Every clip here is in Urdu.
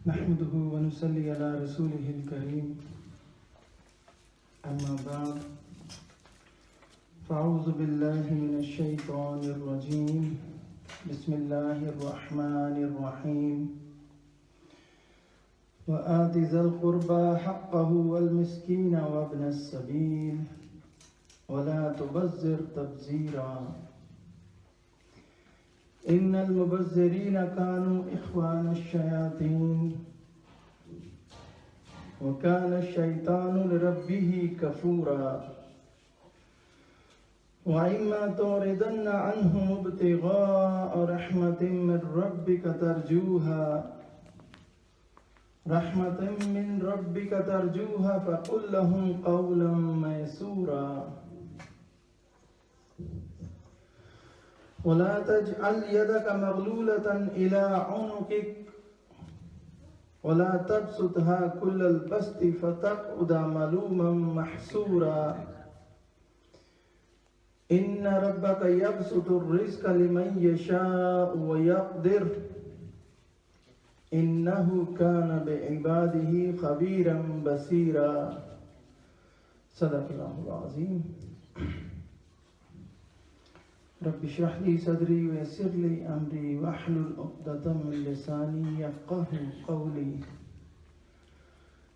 نحمده ونصلي على رسوله الكريم أما بعد فأعوذ بالله من الشيطان الرجيم بسم الله الرحمن الرحيم وآت ذا القربى حقه والمسكين وابن السبيل ولا تبذر تبذيرا إن المبذرين كانوا إخوان الشياطين وكان الشيطان لربه كفورا وإما تعرضن عنهم ابتغاء رحمة من ربك ترجوها فقل لهم قولا ميسورا ولا تجعل يدك مغلولة إلى عنقك ولا تبسطها كل البسط فتقعد ملوما محسورا إن ربك يبسط الرزق لمن يشاء ويقدر إنه كان بعباده خبيرا بصيرا صدق الله العظيم رب اشرح لي صدري ويسر لي أمري واحلل عقدة من لساني يفقهوا قولي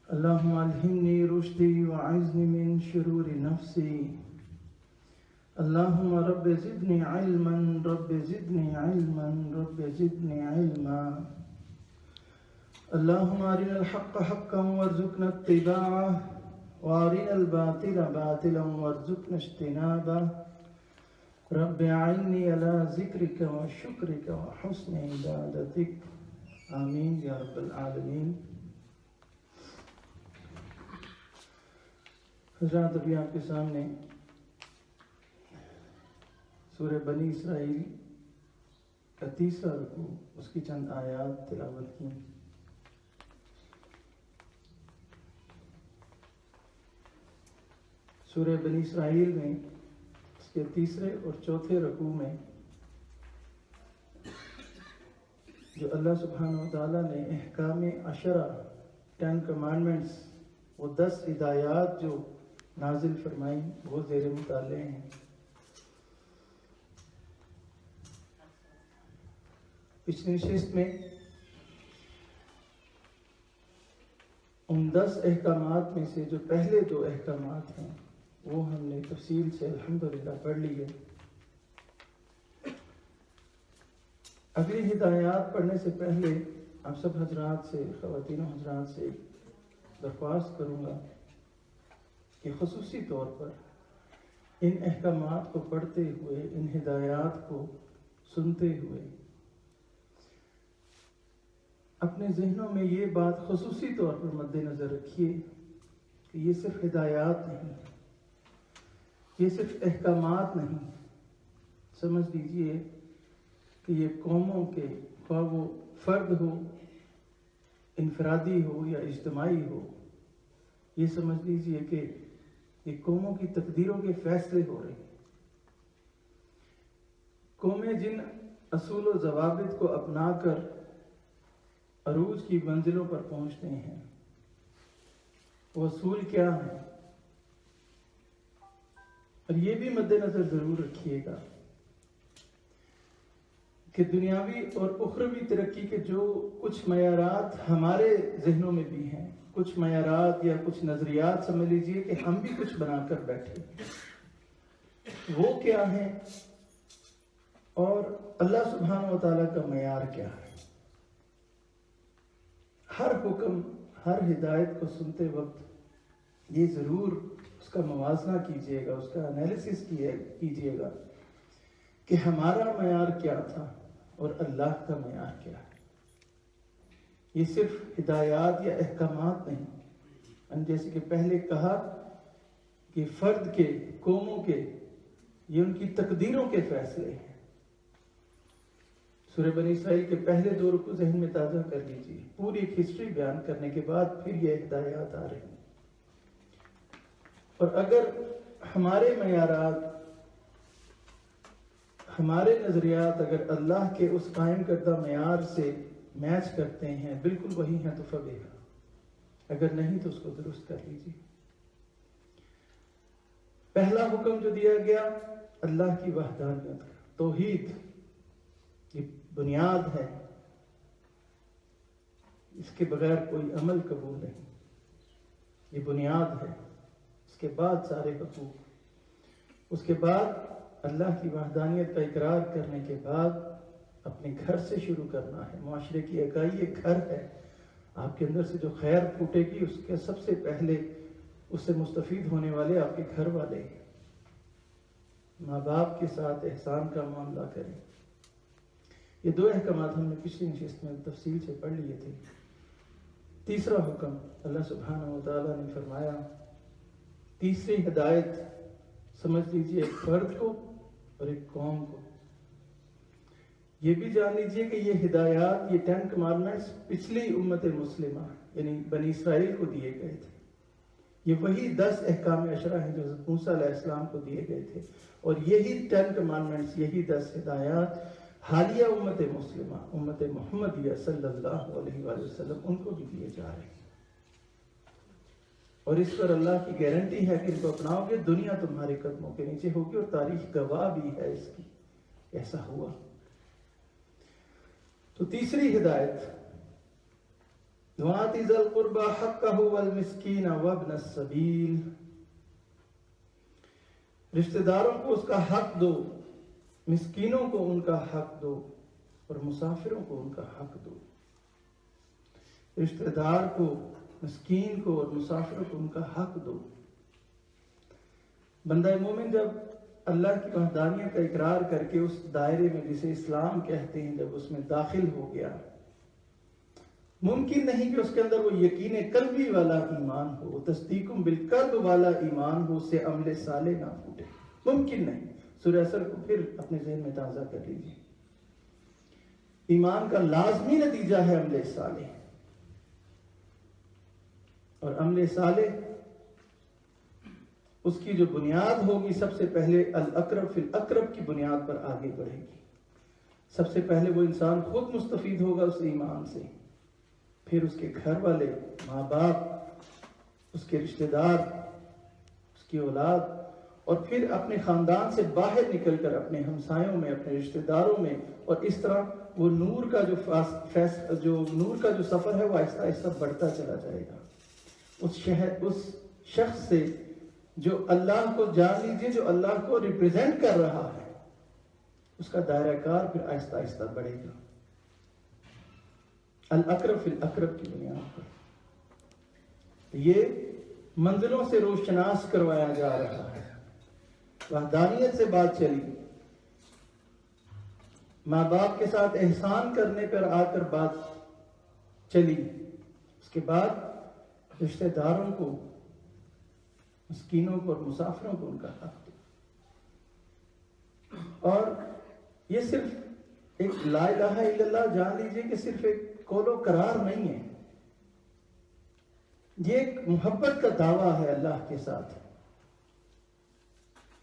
اللهم ألهمني رشدي وأعذني من شرور نفسي اللهم رب زدني علما رب زدني علما رب زدني علما اللهم أرنا الحق حقا وارزقنا اتباعه وأرنا الباطل باطلا وارزقنا اجتنابه رب أعني على ذكرك وشكرك وحسن عبادتك آمین یا رب العالمین۔ حضرات ابھی آپ کے سامنے سورہ بنی اسرائیل کا تیسرا رکوع، اس کی چند آیات تلاوت کی۔ سورہ بنی اسرائیل میں اس کے تیسرے اور چوتھے رکوع میں جو اللہ سبحانہ و تعالیٰ نے احکام عشرہ 10 کمانڈمنٹس وہ 10 ہدایات جو نازل فرمائیں وہ زیر مطالعے ہیں۔ پچھلی نشست میں ان 10 احکامات میں سے جو پہلے 2 احکامات ہیں وہ ہم نے تفصیل سے الحمدللہ پڑھ لی ہے۔ اگلی ہدایات پڑھنے سے پہلے آپ سب حضرات سے، خواتین و حضرات سے درخواست کروں گا کہ خصوصی طور پر ان احکامات کو پڑھتے ہوئے، ان ہدایات کو سنتے ہوئے اپنے ذہنوں میں یہ بات خصوصی طور پر مد نظر رکھیے کہ یہ صرف ہدایات نہیں، یہ صرف احکامات نہیں، سمجھ لیجئے کہ یہ قوموں کے، خواہ وہ فرد ہو، انفرادی ہو یا اجتماعی ہو، یہ سمجھ لیجئے کہ یہ قوموں کی تقدیروں کے فیصلے ہو رہے ہیں۔ قومیں جن اصول و ضوابط کو اپنا کر عروج کی منزلوں پر پہنچتے ہیں، وہ اصول کیا ہیں؟ اور یہ بھی مد نظر ضرور رکھیے گا کہ دنیاوی اور اخروی ترقی کے جو کچھ معیارات ہمارے ذہنوں میں بھی ہیں، کچھ معیارات یا کچھ نظریات سمجھ لیجئے کہ ہم بھی کچھ بنا کر بیٹھے، وہ کیا ہیں اور اللہ سبحانہ و تعالیٰ کا معیار کیا ہے۔ ہر حکم، ہر ہدایت کو سنتے وقت یہ ضرور اس کا موازنہ کیجئے گا، اس کا انالیسس کیجئے گا کہ ہمارا معیار کیا تھا اور اللہ کا معیار کیا ہے۔ یہ صرف ہدایات یا احکامات نہیں، جیسے کہ پہلے کہا کہ فرد کے، قوموں کے، یہ ان کی تقدیروں کے فیصلے ہیں۔ سورہ بنی اسرائیل کے پہلے 2 رکوع ذہن میں تازہ کر لیجیے، پوری ایک ہسٹری بیان کرنے کے بعد پھر یہ ہدایات آ رہی ہیں۔ اور اگر ہمارے معیارات، ہمارے نظریات اگر اللہ کے اس قائم کردہ معیار سے میچ کرتے ہیں بالکل وہی ہیں تو فبیہا، اگر نہیں تو اس کو درست کر لیجیے۔ پہلا حکم جو دیا گیا اللہ کی وحدانیت کا، توحید، یہ بنیاد ہے، اس کے بغیر کوئی عمل قبول نہیں، یہ بنیاد ہے۔ اس کے بعد سارے حقوق، اس کے بعد اللہ کی وحدانیت کا اقرار کرنے کے بعد اپنے گھر سے شروع کرنا ہے۔ معاشرے کی اکائی ایک گھر ہے، آپ کے اندر سے جو خیر پھوٹے گی اس کے سب سے پہلے اس سے مستفید ہونے والے آپ کے گھر والے ہیں۔ ماں باپ کے ساتھ احسان کا معاملہ کریں۔ یہ دو احکامات ہم نے پچھلی نشست میں تفصیل سے پڑھ لیے تھے۔ تیسرا حکم اللہ سبحانہ و تعالیٰ نے فرمایا، تیسری ہدایت سمجھ لیجئے ایک فرد کو اور ایک قوم کو۔ یہ بھی جان لیجئے کہ یہ ہدایات، یہ 10 کمانڈمنٹس پچھلی امت مسلمہ یعنی بنی اسرائیل کو دیے گئے تھے۔ یہ وہی 10 احکام عشرہ ہیں جو موسیٰ علیہ السلام کو دیے گئے تھے، اور یہی 10 کمانڈمنٹس، یہی 10 ہدایات حالیہ امت مسلمہ، امت محمدیہ صلی اللہ علیہ وآلہ وسلم، ان کو بھی دیے جا رہے ہیں۔ اور اس پر اللہ کی گارنٹی ہے کہ ان کو اپناؤ گے دنیا تمہارے قدموں کے نیچے ہوگی، اور تاریخ گواہ بھی ہے اس کی، ایسا ہوا۔ تو تیسری ہدایت، وَآتِ ذَا الْقُرْبَى حَقَّهُ وَالْمِسْكِينَ وَابْنَ السَّبِيلِ، رشتہ داروں کو اس کا حق دو، مسکینوں کو ان کا حق دو، اور مسافروں کو ان کا حق دو۔ رشتہ دار کو، مسکین کو اور مسافروں کو ان کا حق دو۔ بندہ مومن جب اللہ کی وحدانیت کا اقرار کر کے اس دائرے میں جسے اسلام کہتے ہیں جب اس میں داخل ہو گیا، ممکن نہیں کہ اس کے اندر وہ یقین قلبی والا ایمان ہو، وہ تصدیق بالقلب والا ایمان ہو، اس سے عمل صالح نہ پھوٹے، ممکن نہیں۔ سورہ اثر کو پھر اپنے ذہن میں تازہ کر لیجیے۔ ایمان کا لازمی نتیجہ ہے عمل صالح، اور عمل صالح اس کی جو بنیاد ہوگی سب سے پہلے الاقرب فی الاقرب کی بنیاد پر آگے بڑھے گی۔ سب سے پہلے وہ انسان خود مستفید ہوگا اس ایمان سے، پھر اس کے گھر والے، ماں باپ، اس کے رشتہ دار، اس کی اولاد، اور پھر اپنے خاندان سے باہر نکل کر اپنے ہمسایوں میں، اپنے رشتہ داروں میں، اور اس طرح وہ نور کا جو سفر ہے وہ آہستہ آہستہ بڑھتا چلا جائے گا۔ اس شخص سے جو اللہ کو جان لیجیے، جو اللہ کو ریپریزنٹ کر رہا ہے، اس کا دائرہ کار پھر آہستہ آہستہ بڑھے گا، الاقرب فی الاقرب کی بنیاد پر۔ یہ منزلوں سے روشناس کروایا جا رہا ہے۔ وحدانیت سے بات چلی، ماں باپ کے ساتھ احسان کرنے پر آ کر بات چلی، اس کے بعد رشتہ داروں کو، مسکینوں کو اور مسافروں کو ان کا حق دو۔ اور یہ صرف ایک لا الہ الا اللہ، جان لیجئے کہ صرف ایک قول و قرار نہیں ہے، یہ ایک محبت کا دعویٰ ہے اللہ کے ساتھ۔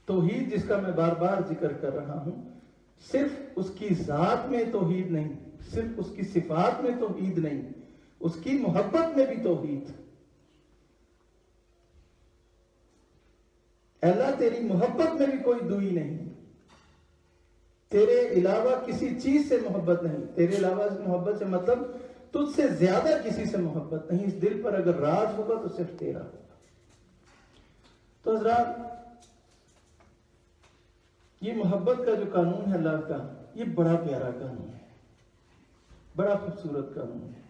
توحید جس کا میں بار بار ذکر کر رہا ہوں، صرف اس کی ذات میں توحید نہیں، صرف اس کی صفات میں توحید نہیں، اس کی محبت میں بھی توحید۔ اللہ تیری محبت میں بھی کوئی دوئی نہیں، تیرے علاوہ کسی چیز سے محبت نہیں، تیرے علاوہ محبت سے مطلب تجھ سے زیادہ کسی سے محبت نہیں، اس دل پر اگر راز ہوگا تو صرف تیرا ہوگا۔ تو حضرات، یہ محبت کا جو قانون ہے اللہ کا، یہ بڑا پیارا قانون ہے، بڑا خوبصورت قانون ہے۔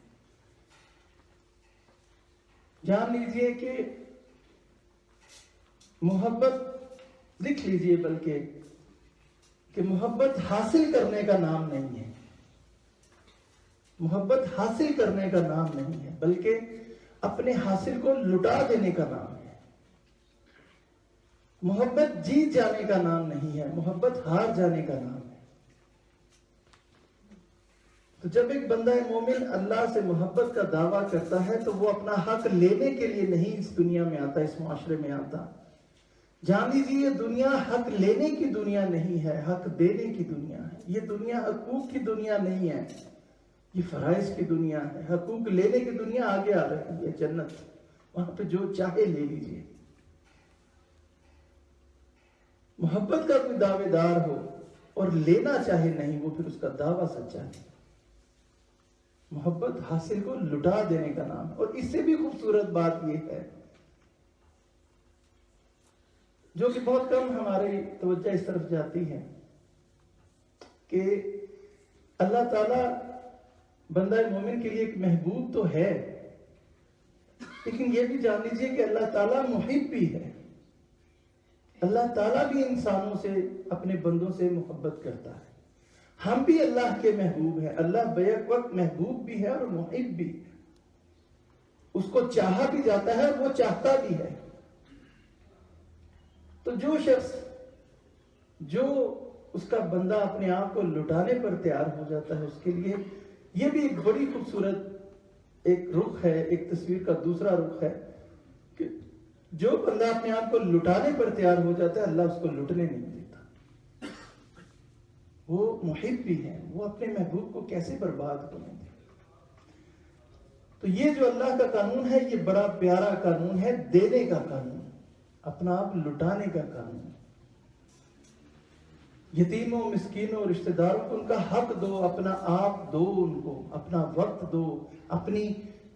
جان لیجئے کہ محبت، لکھ لیجئے بلکہ، کہ محبت حاصل کرنے کا نام نہیں ہے، محبت حاصل کرنے کا نام نہیں ہے، بلکہ اپنے حاصل کو لٹا دینے کا نام ہے۔ محبت جیت جانے کا نام نہیں ہے، محبت ہار جانے کا نام ہے۔ تو جب ایک بندہ مومن اللہ سے محبت کا دعویٰ کرتا ہے تو وہ اپنا حق لینے کے لیے نہیں اس دنیا میں آتا، اس معاشرے میں آتا۔ جان لیجیے یہ دنیا حق لینے کی دنیا نہیں ہے، حق دینے کی دنیا ہے۔ یہ دنیا حقوق کی دنیا نہیں ہے، یہ فرائض کی دنیا ہے، حقوق لینے کی دنیا آگے آ رہی ہے، جنت، وہاں پہ جو چاہے لے لیجئے۔ محبت کا کوئی دعوے دار ہو اور لینا چاہے نہیں، وہ پھر اس کا دعویٰ سچا ہے۔ محبت حاصل کو لٹا دینے کا نام ہے۔ اور اس سے بھی خوبصورت بات یہ ہے جو کہ بہت کم ہماری توجہ اس طرف جاتی ہے کہ اللہ تعالیٰ بندہ مومن کے لیے ایک محبوب تو ہے، لیکن یہ بھی جان لیجیے کہ اللہ تعالیٰ محب بھی ہے۔ اللہ تعالیٰ بھی انسانوں سے، اپنے بندوں سے محبت کرتا ہے۔ ہم بھی اللہ کے محبوب ہیں، اللہ بیک وقت محبوب بھی ہے اور محب بھی ہے، اس کو چاہا بھی جاتا ہے اور وہ چاہتا بھی ہے۔ تو جو شخص، جو اس کا بندہ اپنے آپ کو لٹانے پر تیار ہو جاتا ہے، اس کے لیے یہ بھی ایک بڑی خوبصورت ایک رخ ہے، ایک تصویر کا دوسرا رخ ہے کہ جو بندہ اپنے آپ کو لٹانے پر تیار ہو جاتا ہے، اللہ اس کو لٹنے نہیں دیتا۔ وہ محب بھی ہے، وہ اپنے محبوب کو کیسے برباد ہونے دے۔ تو یہ جو اللہ کا قانون ہے، یہ بڑا پیارا قانون ہے، دینے کا قانون، اپنا آپ لٹانے کا قانون۔ یتیموں، مسکینوں، رشتہ داروں کو ان کا حق دو، اپنا آپ دو، ان کو اپنا وقت دو، اپنی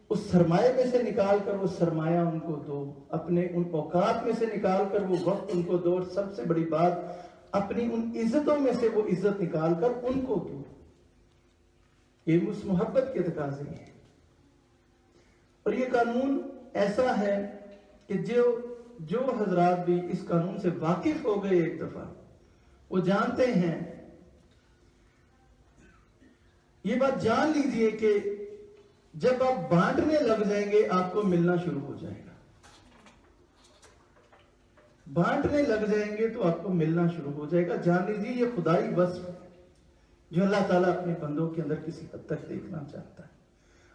اس سرمایہ میں سے نکال کر وہ سرمایہ ان کو دو، اپنے ان اوقات میں سے نکال کر وہ وقت ان کو دو، اور سب سے بڑی بات اپنی ان عزتوں میں سے وہ عزت نکال کر ان کو دو۔ یہ اس محبت کے تقاضے ہیں۔ اور یہ قانون ایسا ہے کہ جو حضرات بھی اس قانون سے واقف ہو گئے ایک دفعہ، وہ جانتے ہیں، یہ بات جان لیجئے کہ جب آپ بانٹنے لگ جائیں گے آپ کو ملنا شروع ہو جائے گا۔ بانٹنے لگ جائیں گے تو آپ کو ملنا شروع ہو جائے گا۔ جان لیجئے یہ خدائی وصف ہے جو اللہ تعالیٰ اپنے بندوں کے اندر کسی حد تک دیکھنا چاہتا ہے۔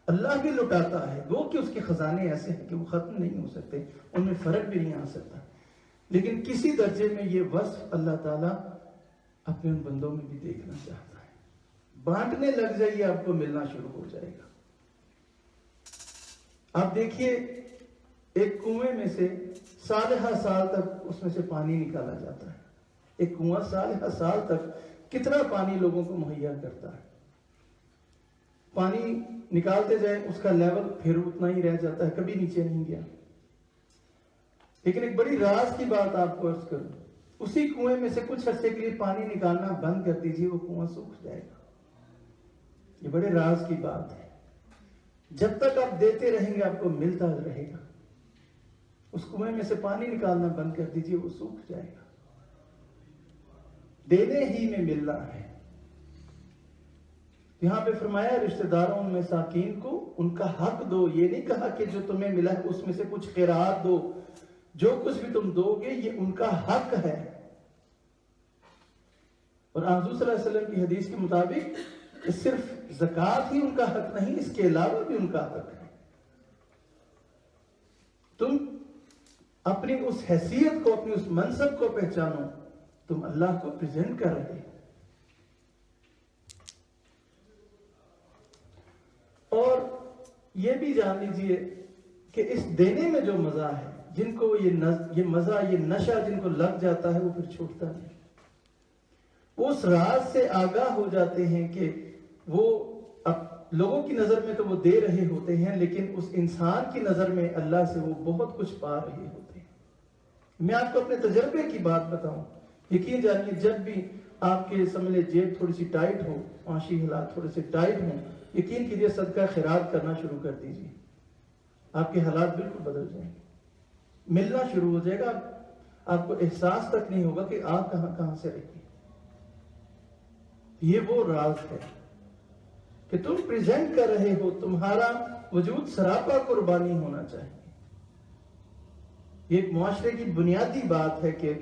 اللہ بھی لٹاتا ہے، گو کہ اس کے خزانے ایسے ہیں کہ وہ ختم نہیں ہو سکتے، ان میں فرق بھی نہیں آ سکتا، لیکن کسی درجے میں یہ وصف اللہ تعالیٰ اپنے ان بندوں میں بھی دیکھنا چاہتا ہے۔ بانٹنے لگ جائیے آپ کو ملنا شروع ہو جائے گا۔ آپ دیکھیے ایک کنویں میں سے سال ہر سال تک اس میں سے پانی نکالا جاتا ہے۔ ایک کنواں سال ہر سال تک کتنا پانی لوگوں کو مہیا کرتا ہے۔ پانی نکالتے جائیں اس کا لیول پھر اتنا ہی رہ جاتا ہے، کبھی نیچے نہیں گیا۔ لیکن ایک بڑی راز کی بات آپ کو عرض کروں، اسی کنویں میں سے کچھ عرصے کے لیے پانی نکالنا بند کر دیجیے، وہ کنواں سوکھ جائے گا۔ یہ بڑے راز کی بات ہے۔ جب تک آپ دیتے رہیں گے آپ کو ملتا رہے گا۔ اس کنویں میں سے پانی نکالنا بند کر دیجیے، وہ سوکھ جائے گا۔ دینے ہی میں ملنا ہے۔ یہاں پہ فرمایا رشتہ داروں میں مساکین کو ان کا حق دو۔ یہ نہیں کہا کہ جو تمہیں ملا ہے اس میں سے کچھ خیرات دو، جو کچھ بھی تم دو گے یہ ان کا حق ہے۔ اور حضور صلی اللہ علیہ وسلم کی حدیث کے مطابق صرف زکوٰۃ ہی ان کا حق نہیں، اس کے علاوہ بھی ان کا حق ہے۔ تم اپنی اس حیثیت کو، اپنی اس منصب کو پہچانو، تم اللہ کو پریزنٹ کر رہے ہو۔ اور یہ بھی جان لیجئے کہ اس دینے میں جو مزہ ہے، جن کو یہ مزہ، یہ نشہ جن کو لگ جاتا ہے وہ پھر چھوٹتا نہیں۔ وہ اس راز سے آگاہ ہو جاتے ہیں کہ وہ لوگوں کی نظر میں تو وہ دے رہے ہوتے ہیں، لیکن اس انسان کی نظر میں اللہ سے وہ بہت کچھ پا رہے ہوتے ہیں۔ میں آپ کو اپنے تجربے کی بات بتاؤں، یقین جانیے جب بھی آپ کے سمجھے جیب تھوڑی سی ٹائٹ ہو، معاشی حالات تھوڑے سے ٹائٹ ہوں، یقین کیجئے صدقہ خیرات کرنا شروع کر دیجئے، آپ کے حالات بالکل بدل جائیں گے، ملنا شروع ہو جائے گا، آپ کو احساس تک نہیں ہوگا کہ آپ کہاں سے رہی۔ یہ وہ راز ہے کہ تم پریزنٹ کر رہے ہو، تمہارا وجود سراپا قربانی ہونا چاہیے۔ یہ ایک معاشرے کی بنیادی بات ہے کہ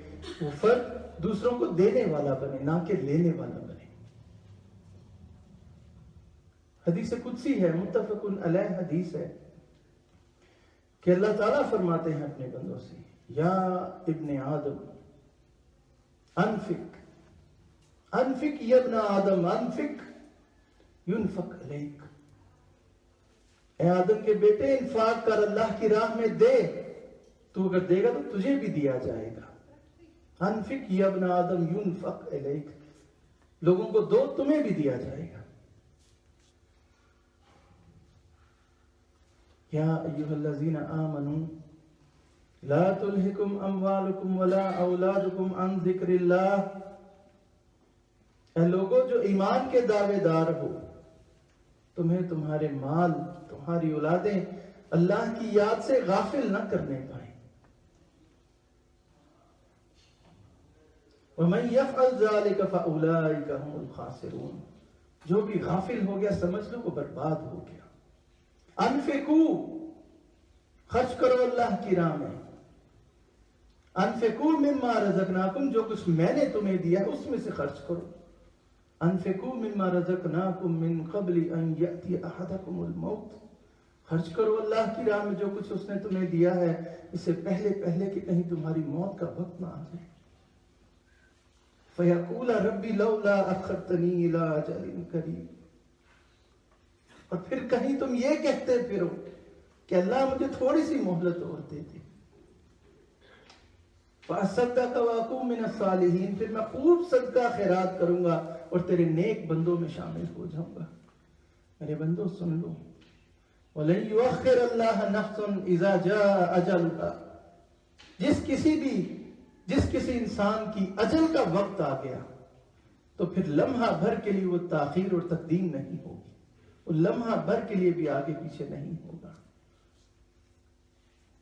وہ فرد دوسروں کو دینے والا بنے، نہ کہ لینے والا بنے۔ حدیث قدسی ہے، متفق علیہ حدیث ہے کہ اللہ تعالیٰ فرماتے ہیں اپنے بندوں سے، یا ابن آدم انفق یا ابن آدم انفق ينفق علیک، اے آدم کے بیٹے انفاق کر اللہ کی راہ میں دے، تو اگر دے گا تو تجھے بھی دیا جائے گا. انفق یا ابن آدم ينفق الیک، لوگوں کو دو تمہیں بھی دیا جائے گا. یا ایھا الذین آمنوا لا تلہکم اموالکم ولا اولادکم عن ذکر اللہ، اے لوگوں جو ایمان کے دعوے دار ہو، تمہیں تمہارے مال، تمہاری اولادیں اللہ کی یاد سے غافل نہ کرنے پائیں. وَمَن يَفْعَلْ ذَلِكَ فَأُولَٰئِكَ هُمُ الْخَاسِرُونَ، جو بھی غافل ہو گیا سمجھ لو وہ برباد ہو گیا. انفقوا، خرچ کرو اللہ کی راہ میں. انفقوا مما رزقناکم، جو کچھ میں نے تمہیں دیا ہے اس میں سے خرچ کرو. انفقوا مما رزقناکم من قبل ان یأتی احدکم الموت، خرچ کرو اللہ کی راہ میں جو کچھ اس نے تمہیں دیا ہے اس سے پہلے کہ کہیں تمہاری موت کا وقت نہ آ جائے. فَيَقُولَ رَبِّ لَوْلَا أَخَّرْتَنِي إِلَىٰ أَجَلٍ قَرِيبٍ، اور پھر کہیں تم یہ کہتے پھرو کہ اللہ مجھے تھوڑی سی مہلت اور دے دے. فَأَصَدَّقَ وَأَكُن مِّنَ الصَّالِحِينَ، پھر میں خوب صدقہ خیرات کروں گا اور تیرے نیک بندوں میں شامل ہو جاؤں گا. میرے بندوں سن لو، وَلَن يُؤَخِّرَ اللَّهُ نَفْسًا إِذَا جَاءَ أَجَلُهَا، جس کسی انسان کی اجل کا وقت آ گیا تو پھر لمحہ بھر کے لیے وہ تاخیر اور تقدیم نہیں ہوگی، وہ لمحہ بھر کے لیے بھی آگے پیچھے نہیں ہوگا.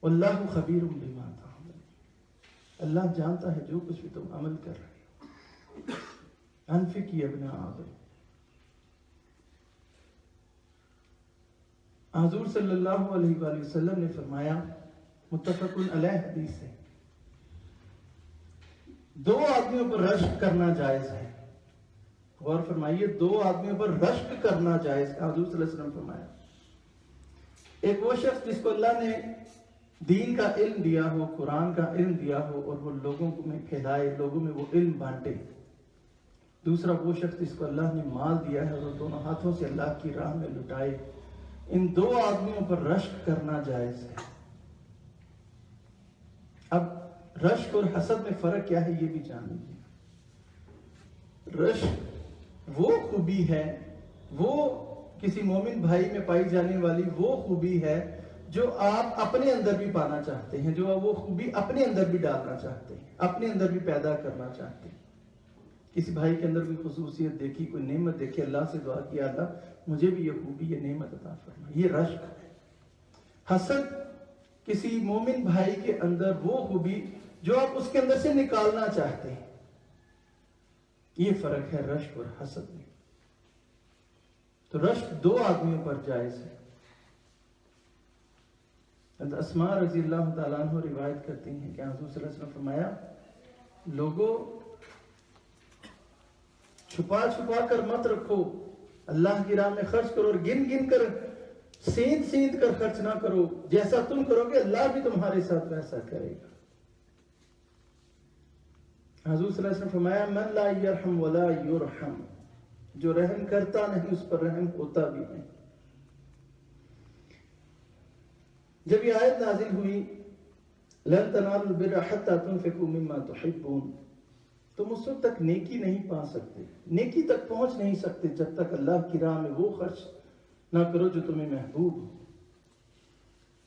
واللہ خبیر بما تعملون، اللہ جانتا ہے جو کچھ بھی تم عمل کر رہے ہو. انفق یا ابن آدم، حضور صلی اللہ علیہ وآلہ وسلم نے فرمایا، متفق علیہ حدیث ہے، دو آدمیوں پر رشک کرنا جائز ہے. غور فرمائیے، دو آدمیوں پر رشک کرنا جائز ہے. حضور صلی اللہ علیہ وسلم فرمایا، ایک وہ شخص جس کو اللہ نے دین کا علم دیا ہو، قرآن کا علم دیا ہو اور وہ لوگوں میں پھیلائے، لوگوں میں وہ علم بانٹے. دوسرا وہ شخص جس کو اللہ نے مال دیا ہے اور وہ دونوں ہاتھوں سے اللہ کی راہ میں لٹائے. ان دو آدمیوں پر رشک کرنا جائز ہے. اب رشک اور حسد میں فرق کیا ہے یہ بھی جان لیجیے. رشک وہ خوبی ہے، وہ کسی مومن بھائی میں پائی جانے والی وہ خوبی ہے جو آپ اپنے اندر بھی پانا چاہتے ہیں، جو وہ خوبی اپنے اندر بھی ڈالنا چاہتے ہیں، اپنے اندر بھی پیدا کرنا چاہتے ہیں. کسی بھائی کے اندر کوئی خصوصیت دیکھی، کوئی نعمت دیکھی، اللہ سے دعا کیا، اللہ مجھے بھی یہ خوبی، یہ نعمت عطا فرما، یہ رشک ہے. حسد کسی مومن بھائی کے اندر وہ خوبی جو آپ اس کے اندر سے نکالنا چاہتے ہیں. یہ فرق ہے رشک اور حسد میں. تو رشک دو آدمیوں پر جائز ہے. اسماء رضی اللہ تعالیٰ عنہ روایت کرتی ہیں کہ حضور صلی اللہ علیہ وسلم فرمایا، لوگوں چھپا چھپا کر مت رکھو، اللہ کی راہ میں خرچ کرو اور گن گن کر سینت کر خرچ نہ کرو. جیسا تم کرو گے اللہ بھی تمہارے ساتھ ویسا کرے گا. حضور صلی اللہ علیہ وسلم فرمایا، من لا یرحم ولا یرحم، جو رحم کرتا نہیں اس پر رحم ہوتا بھی نہیں. جب یہ آیت نازل ہوئی، لن تنالوا البر حتى تنفقوا مما تحبون، تم اس وقت تک نیکی نہیں پا سکتے، نیکی تک پہنچ نہیں سکتے جب تک اللہ کی راہ میں وہ خرچ نہ کرو جو تمہیں محبوب ہو.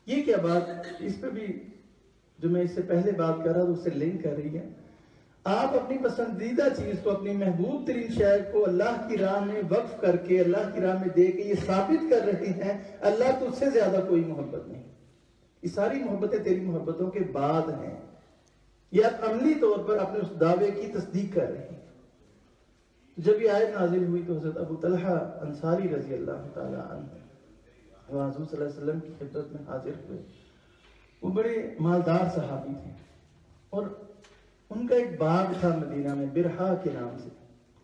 یہ کیا بات، اس پہ بھی جو میں اس سے پہلے بات کر رہا تھا اس سے لنک کر رہی ہے. آپ اپنی پسندیدہ چیز کو، اپنی محبوب ترین شے کو اللہ کی راہ میں وقف کر کے، اللہ کی راہ میں دے کے یہ ثابت کر رہے ہیں اللہ تجھ سے زیادہ کوئی محبت نہیں. یہ ساری محبتیں تیری محبتوں کے بعد ہیں. یہ آپ عملی طور پر اپنے اس دعوے کی تصدیق کر رہے ہیں. جب یہ آیت نازل ہوئی تو حضرت ابو طلحہ انصاری رضی اللہ تعالیٰ عنہ وہ حضور صلی اللہ علیہ وسلم کی خدمت میں حاضر ہوئے. وہ بڑے مالدار صحابی تھے اور ان کا ایک باغ تھا مدینہ میں برحا کے نام سے.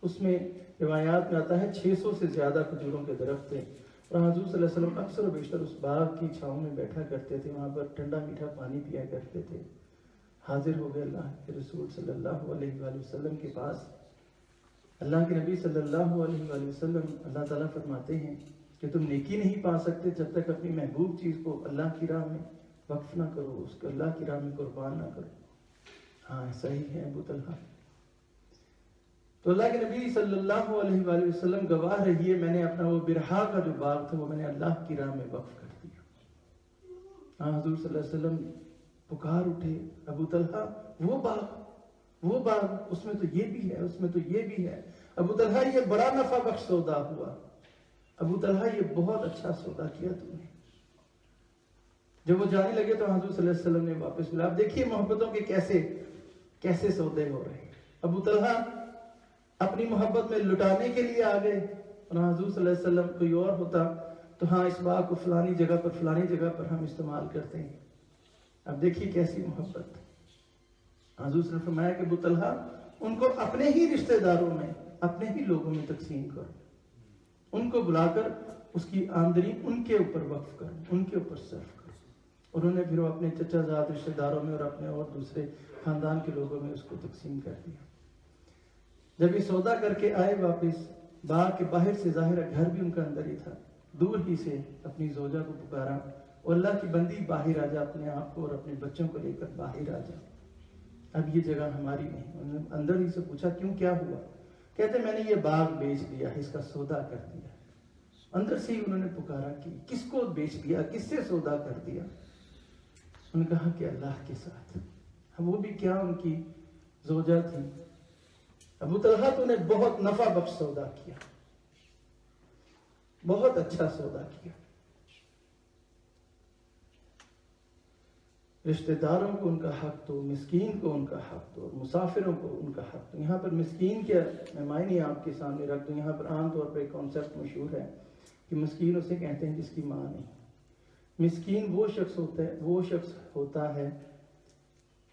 اس میں روایات میں آتا ہے 600 سے زیادہ کھجوروں کے درخت تھے اور حضور صلی اللہ علیہ وسلم اکثر و بیشتر اس باغ کی چھاؤں میں بیٹھا کرتے تھے، وہاں پر ٹھنڈا میٹھا پانی پیا کرتے تھے. حاضر ہو گئے اللہ کے رسول صلی اللہ علیہ وآلہ وسلم کے پاس. اللہ کے نبی صلی اللہ علیہ وآلہ وسلم، اللہ تعالیٰ فرماتے ہیں کہ تم نیکی نہیں پا سکتے جب تک اپنی محبوب چیز کو اللہ کی راہ میں وقف نہ کرو، اس کو اللہ کی راہ میں قربان نہ کرو۔ ہاں ایسا ہی ہے ابو طلحہ۔ تو اللہ کے نبی صلی اللہ علیہ وآلہ وسلم گواہ رہیے، میں نے اپنا وہ برہا کا جو باغ تھا وہ میں نے اللہ کی راہ میں وقف کر دیا۔ ہاں حضور صلی اللہ علیہ وسلم پکار اٹھے، ابو طلحہ وہ باغ، اس میں تو یہ بھی ہے، اس میں تو یہ بھی ہے۔ ابو طلحہ یہ بڑا نفع بخش سودا ہوا، ابو طلحہ یہ بہت اچھا سودا کیا تم نے۔ جب وہ جانے لگے تو حضور صلی اللہ علیہ وسلم نے واپس بلایا۔ اب دیکھیے محبتوں کے کیسے سودے ہو رہے ہیں۔ ابو طلحہ اپنی محبت میں لٹانے کے لیے آ گئے، اور حضور صلی اللہ علیہ وسلم کوئی اور ہوتا تو ہاں اس باغ کو فلانی جگہ پر ہم استعمال کرتے ہیں۔ اب دیکھیے کیسی محبت۔ حضور صلی اللہ علیہ وسلم نے فرمایا کہ ابو طلحہ ان کو اپنے ہی رشتہ داروں میں، اپنے ہی لوگوں میں تقسیم کرو، ان کو بلا کر اس کی آمدنی ان کے اوپر وقف کرو، ان کے اوپر صرف کرو۔ انہوں نے پھر وہ اپنے چچا زاد رشتہ داروں میں اور اپنے اور دوسرے خاندان کے لوگوں میں اس کو تقسیم کر دیا۔ جب یہ سودا کر کے آئے واپس، باغ کے باہر سے ظاہر گھر بھی ان کا اندر ہی تھا، دور ہی سے اپنی زوجہ کو پکارا، اور اللہ کی بندی باہر آ جا، اپنے آپ کو اور اپنے بچوں کو لے کر باہر آ جا، اب یہ جگہ ہماری نہیں۔ انہوں نے اندر ہی سے پوچھا کیوں، کیا ہوا؟ کہتے میں نے یہ باغ بیچ دیا ہے، اس کا سودا کر دیا۔ اندر سے ہی انہوں نے پکارا کہ کس کو بیچ دیا، کس سے سودا کر دیا؟ انہوں نے کہا کہ اللہ کے ساتھ۔ وہ بھی کیا، ان کی زوجہ تھی۔ ابو طلحہ تو نے بہت نفع بخش سودا کیا، بہت اچھا سودا کیا۔ رشتہ داروں کو ان کا حق دو، مسکین کو ان کا حق دو، مسافروں کو ان کا حق دو۔ یہاں پر مسکین کیا میں معنی آپ کے سامنے رکھ دوں۔ یہاں پر عام طور پر ایک کانسیپٹ مشہور ہے کہ مسکین اسے کہتے ہیں جس کی ماں نہیں۔ مسکین وہ شخص ہوتا ہے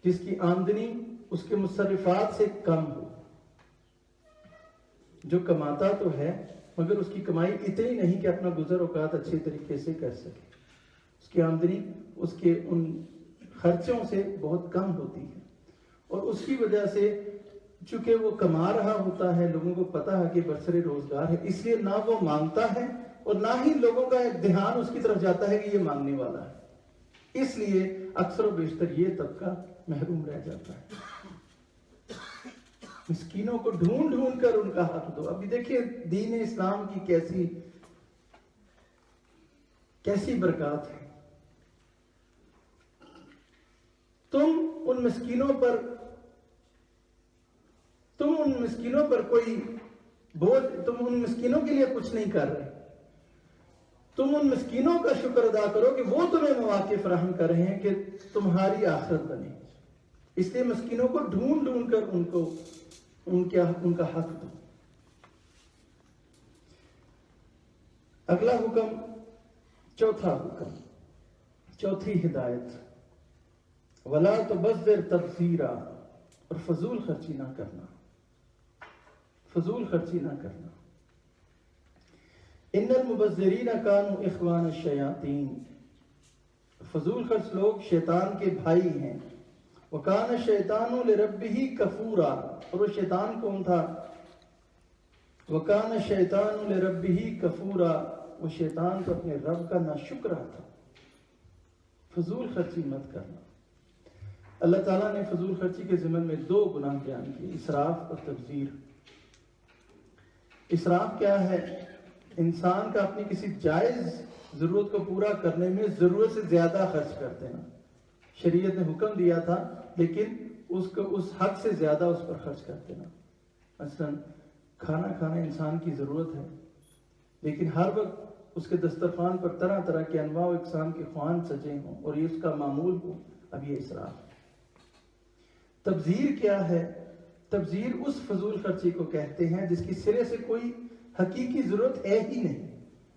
جس کی آمدنی اس کے مصرفات سے کم ہو، جو کماتا تو ہے مگر اس کی کمائی اتنی نہیں کہ اپنا گزر اوقات اچھے طریقے سے کر سکے۔ اس کی آمدنی اس کے ان خرچوں سے بہت کم ہوتی ہے، اور اس کی وجہ سے چونکہ وہ کما رہا ہوتا ہے، لوگوں کو پتہ ہے کہ برسر روزگار ہے، اس لیے نہ وہ مانگتا ہے اور نہ ہی لوگوں کا ایک دھیان اس کی طرف جاتا ہے کہ یہ مانگنے والا ہے۔ اس لیے اکثر و بیشتر یہ طبقہ محروم رہ جاتا ہے۔ مسکینوں کو ڈھونڈ ڈھونڈ کر ان کا حق دو۔ ابھی دیکھیے دین اسلام کی کیسی برکات ہے۔ تم ان مسکینوں پر کوئی بوجھ، تم ان مسکینوں کے لیے کچھ نہیں کر رہے، تم ان مسکینوں کا شکر ادا کرو کہ وہ تمہیں مواقع فراہم کر رہے ہیں کہ تمہاری آخرت بنے۔ اس لیے مسکینوں کو ڈھونڈ ڈھونڈ کر ان کا حق دو۔ اگلا حکم، چوتھا حکم، چوتھی ہدایت، وَلَا تُبَذِّرْ تَبْذِيرًا، اور فضول خرچی نہ کرنا، فضول خرچی نہ کرنا۔ ان المبذرین کانوا اخوان الشیاطین، فضول خرچ لوگ شیطان کے بھائی ہیں۔ وَكَانَ الشَّيْطَانُ لِرَبِّهِ كَفُورًا، اور وہ شیطان کون تھا؟ وَكَانَ الشَّيْطَانُ لِرَبِّهِ كَفُورًا، وہ شیطان تو اپنے رب کا ناشکرا تھا۔ فضول خرچی مت کرنا۔ اللہ تعالیٰ نے فضول خرچی کے ضمن میں 2 گناہ بیان کیے، اسراف اور تبذیر۔ اسراف کیا ہے؟ انسان کا اپنی کسی جائز ضرورت کو پورا کرنے میں ضرورت سے زیادہ خرچ کر دینا۔ شریعت نے حکم دیا تھا لیکن اس حد سے زیادہ اس پر خرچ کر دینا۔ مثلا کھانا کھانا انسان کی ضرورت ہے، لیکن ہر وقت اس کے دسترخوان پر طرح طرح کے انواع و اقسام کے خوان سجے ہوں اور یہ اس کا معمول ہو، اب یہ اسراف ہے۔ تبذیر کیا ہے؟ تبذیر اس فضول خرچی کو کہتے ہیں جس کی سرے سے کوئی حقیقی ضرورت ہے ہی نہیں،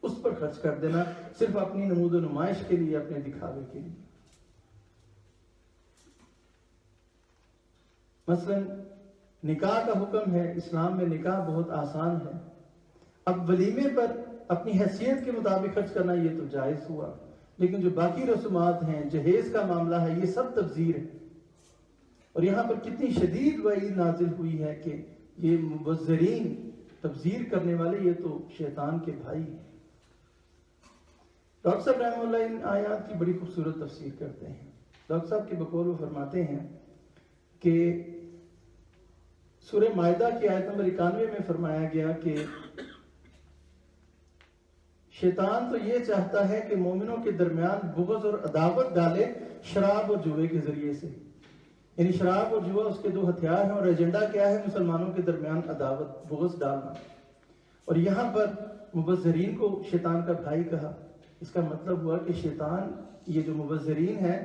اس پر خرچ کر دینا صرف اپنی نمود و نمائش کے لیے، اپنے دکھاوے کے لیے۔ مثلا نکاح کا حکم ہے، اسلام میں نکاح بہت آسان ہے۔ اب ولیمے پر اپنی حیثیت کے مطابق خرچ کرنا یہ تو جائز ہوا، لیکن جو باقی رسومات ہیں، جہیز کا معاملہ ہے، یہ سب تبذیر ہے۔ اور یہاں پر کتنی شدید وعید نازل ہوئی ہے کہ یہ مبذرین، تبذیر کرنے والے، یہ تو شیطان کے بھائی ہیں۔ ڈاکٹر صاحب رحمہ اللہ ان آیات کی بڑی خوبصورت تفسیر کرتے ہیں. ڈاکٹر صاحب کے بقول وہ فرماتے ہیں کہ سورہ مائدہ کی آیت نمبر 91 میں فرمایا گیا کہ شیطان تو یہ چاہتا ہے کہ مومنوں کے درمیان بغض اور عداوت ڈالے شراب اور جوے کے ذریعے سے. یعنی شراب اور جوا اس کے دو ہتھیار ہیں، اور ایجنڈا کیا ہے؟ مسلمانوں کے درمیان عداوت بغض ڈالنا. اور یہاں پر مبذرین کو شیطان کا بھائی کہا. اس کا مطلب ہوا کہ شیطان، یہ جو مبذرین ہیں،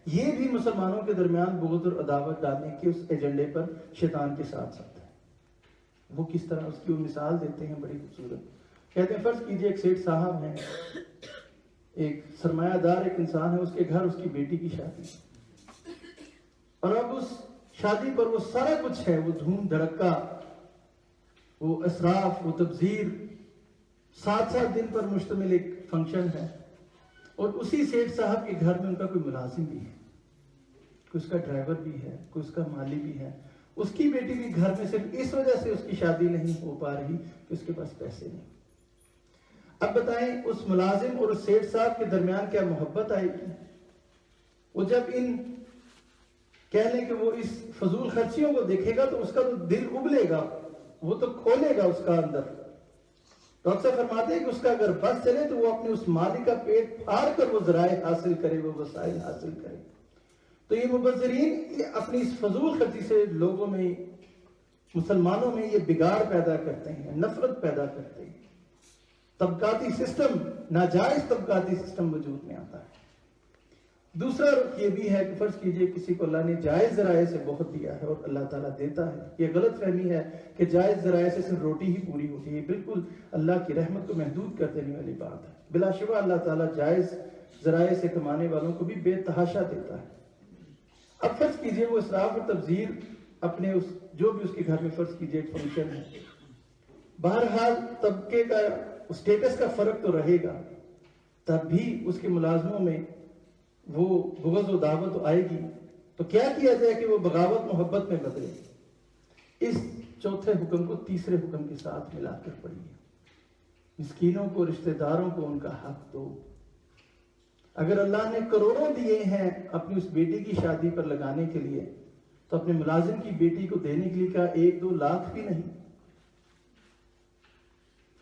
یہ بھی مسلمانوں کے درمیان بغض اور عداوت ڈالنے کے اس ایجنڈے پر شیطان کے ساتھ ساتھ ہے. وہ کس طرح؟ اس کی وہ مثال دیتے ہیں بڑی خوبصورت. کہتے ہیں فرض کیجئے ایک سیٹھ صاحب ہیں، ایک سرمایہ دار ایک انسان ہے، اس کے گھر اس کی بیٹی کی شادی، اور اب اس شادی پر وہ سارا کچھ ہے، وہ دھوم دھڑکا، وہ اسراف، وہ تبذیر، 7 دن پر مشتمل ایک فنکشن ہے. اور اسی سیٹھ صاحب کے گھر میں ان کا کوئی ملازم بھی ہے، کوئی اس کا ڈرائیور بھی ہے، کوئی اس کا مالی بھی ہے. اس کی بیٹی بھی گھر میں صرف اس وجہ سے اس کی شادی نہیں ہو پا رہی کہ اس کے پاس پیسے نہیں. اب بتائیں اس ملازم اور اس سیٹھ صاحب کے درمیان کیا محبت آئے گی؟ وہ جب ان کہہ لیں کہ وہ اس فضول خرچیوں کو دیکھے گا تو اس کا تو دل ابلے گا، وہ تو کھولے گا اس کا اندر. ڈاکٹر صاحب فرماتے ہیں کہ اس کا اگر بس چلے تو وہ اپنے اس مالی کا پیٹ پھاڑ کر وہ ذرائع حاصل کرے، وہ وسائل حاصل کرے. تو یہ مبذرین اپنی اس فضول خرچی سے لوگوں میں، مسلمانوں میں یہ بگاڑ پیدا کرتے ہیں، نفرت پیدا کرتے ہیں. طبقاتی سسٹم، ناجائز طبقاتی سسٹم وجود میں آتا ہے. دوسرا رخ یہ بھی ہے کہ فرض کیجئے کسی کو اللہ نے جائز ذرائع سے بہت دیا ہے اور اللہ تعالیٰ دیتا ہے. یہ غلط فہمی ہے کہ جائز ذرائع سے صرف روٹی ہی پوری ہوتی ہے. یہ بالکل اللہ کی رحمت کو محدود کر دینے والی بات ہے. بلا شبہ اللہ تعالیٰ جائز ذرائع سے کمانے والوں کو بھی بے تحاشا دیتا ہے. اب فرض کیجئے وہ اسراف اور تبذیر اپنے جو بھی اس کے گھر میں فرض کیجئے ایک فنکشن ہے، بہرحال طبقے کا اسٹیٹس کا فرق تو رہے گا، تب بھی اس کے ملازموں میں وہ بغض و دعوت آئے گی. تو کیا کیا جائے کہ وہ بغاوت محبت میں بدلے؟ اس چوتھے حکم کو تیسرے حکم کے ساتھ ملا کر پڑھیے. مسکینوں کو، رشتہ داروں کو ان کا حق دو. اگر اللہ نے کروڑوں دیے ہیں اپنی اس بیٹی کی شادی پر لگانے کے لیے، تو اپنے ملازم کی بیٹی کو دینے کے لیے کا 1-2 لاکھ بھی نہیں.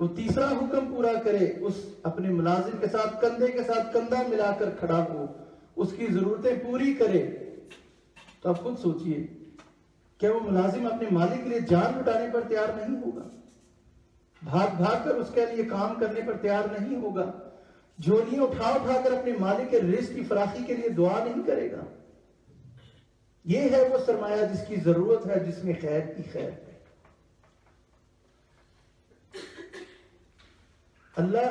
وہ تیسرا حکم پورا کرے، اس اپنے ملازم کے ساتھ کندھے کے ساتھ کندھا ملا کر کھڑا ہو، اس کی ضرورتیں پوری کرے. تو آپ خود سوچئے، کیا وہ ملازم اپنے مالک کے لیے جان لٹانے پر تیار نہیں ہوگا؟ بھاگ بھاگ کر اس کے لیے کام کرنے پر تیار نہیں ہوگا؟ جھولیاں اٹھا اٹھا کر اپنے مالک کے رزق کی فراخی کے لیے دعا نہیں کرے گا؟ یہ ہے وہ سرمایہ جس کی ضرورت ہے، جس میں خیر کی خیر ہے. اللہ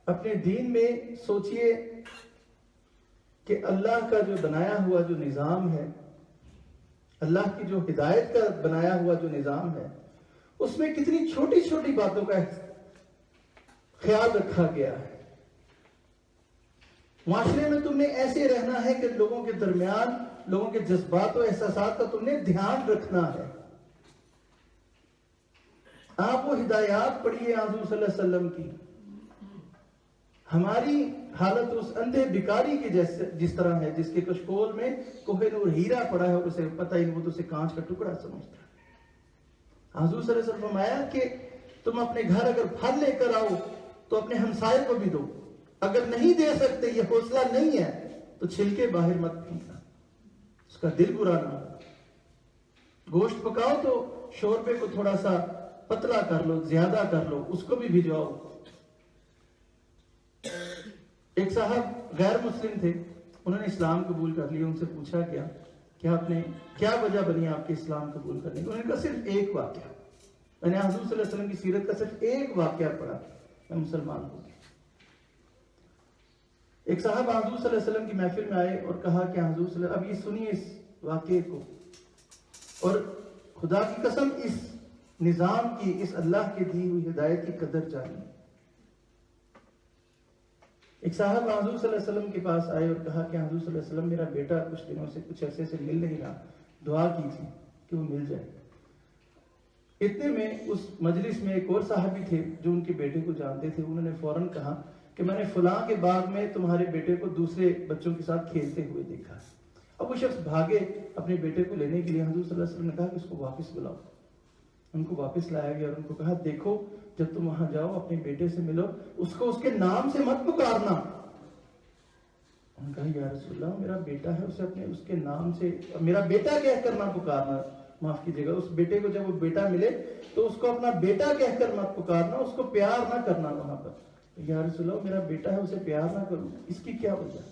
اپنے دین میں سوچئے کہ اللہ کا جو بنایا ہوا جو نظام ہے، اللہ کی جو ہدایت کا بنایا ہوا جو نظام ہے، اس میں کتنی چھوٹی چھوٹی باتوں کا خیال رکھا گیا ہے. معاشرے میں تم نے ایسے رہنا ہے کہ لوگوں کے درمیان، لوگوں کے جذبات و احساسات کا تم نے دھیان رکھنا ہے. آپ وہ ہدایات پڑھیے حضور صلی اللہ علیہ وسلم کی. ہماری حالت اس اندھے بیکاری کی جس طرح ہے، جس کے کشکول میں کوہ نور ہیرا پڑا ہے اور اسے پتہ ہی نہیں، وہ تو اسے کانچ کا ٹکڑا سمجھتا ہے. حضور صلی اللہ علیہ وسلم فرمایا کہ تم اپنے گھر اگر پھل لے کر آؤ تو اپنے ہمسائے کو بھی دو. اگر نہیں دے سکتے، یہ حوصلہ نہیں ہے، تو چھلکے باہر مت پھینکنا، اس کا دل برا نہ ہو. گوشت پکاؤ تو شوربے کو تھوڑا سا پتلا کر لو، زیادہ کر لو، اس کو بھی بھجواؤ. ایک صاحب غیر مسلم تھے، انہوں نے اسلام قبول کر لیا. ان سے پوچھا گیا کہ آپ نے کیا وجہ بنی آپ کے اسلام قبول کرنے کی؟ انہوں نے کہا صرف ایک واقعہ، میں نے حضور صلی اللہ علیہ وسلم کی سیرت کا صرف ایک واقعہ پڑھا، میں مسلمان ہو گیا. ایک صاحب حضور صلی اللہ علیہ وسلم کی محفل میں آئے اور کہا کہ حضور صلی اللہ علیہ وسلم، اب یہ سنیے اس واقعے کو، اور خدا کی قسم اس نظام کی، اس اللہ کے دی ہوئی ہدایت کی قدر جانیے. ایک صاحب حضور صلی اللہ علیہ وسلم کے پاس آئے اور کہا کہ حضور صلی اللہ علیہ وسلم، میرا بیٹا کچھ دنوں سے، کچھ عرصے سے مل نہیں رہا، دعا کیجیے کہ وہ مل جائے. اتنے میں اس مجلس میں ایک اور صاحب بھی تھے جو ان کے بیٹے کو جانتے تھے. انہوں نے فوراً کہا کہ میں نے فلاں کے باغ میں تمہارے بیٹے کو دوسرے بچوں کے ساتھ کھیلتے ہوئے دیکھا. اب وہ شخص بھاگے اپنے بیٹے کو لینے کے لیے. حضور صلی اللہ علیہ وسلم نے کہا کہ اس کو واپس بلاؤ. ان کو واپس لایا گیا اور ان کو کہا دیکھو جب تم وہاں جاؤ اپنے بیٹے سے ملو, اس کو اس کے نام سے مت پکارنا. انہوں نے کہا یا رسول اللہ میرا بیٹا ہے, اسے اپنے اس کے نام سے میرا بیٹا کہہ کر نہ پکارنا. معاف کیجیے گا, اس بیٹے کو جب وہ بیٹا ملے تو اس کو اپنا بیٹا کہہ کر مت پکارنا, اس کو پیار نہ کرنا وہاں پر. یا رسول اللہ میرا بیٹا ہے اسے پیار نہ کروں, اس کی کیا وجہ؟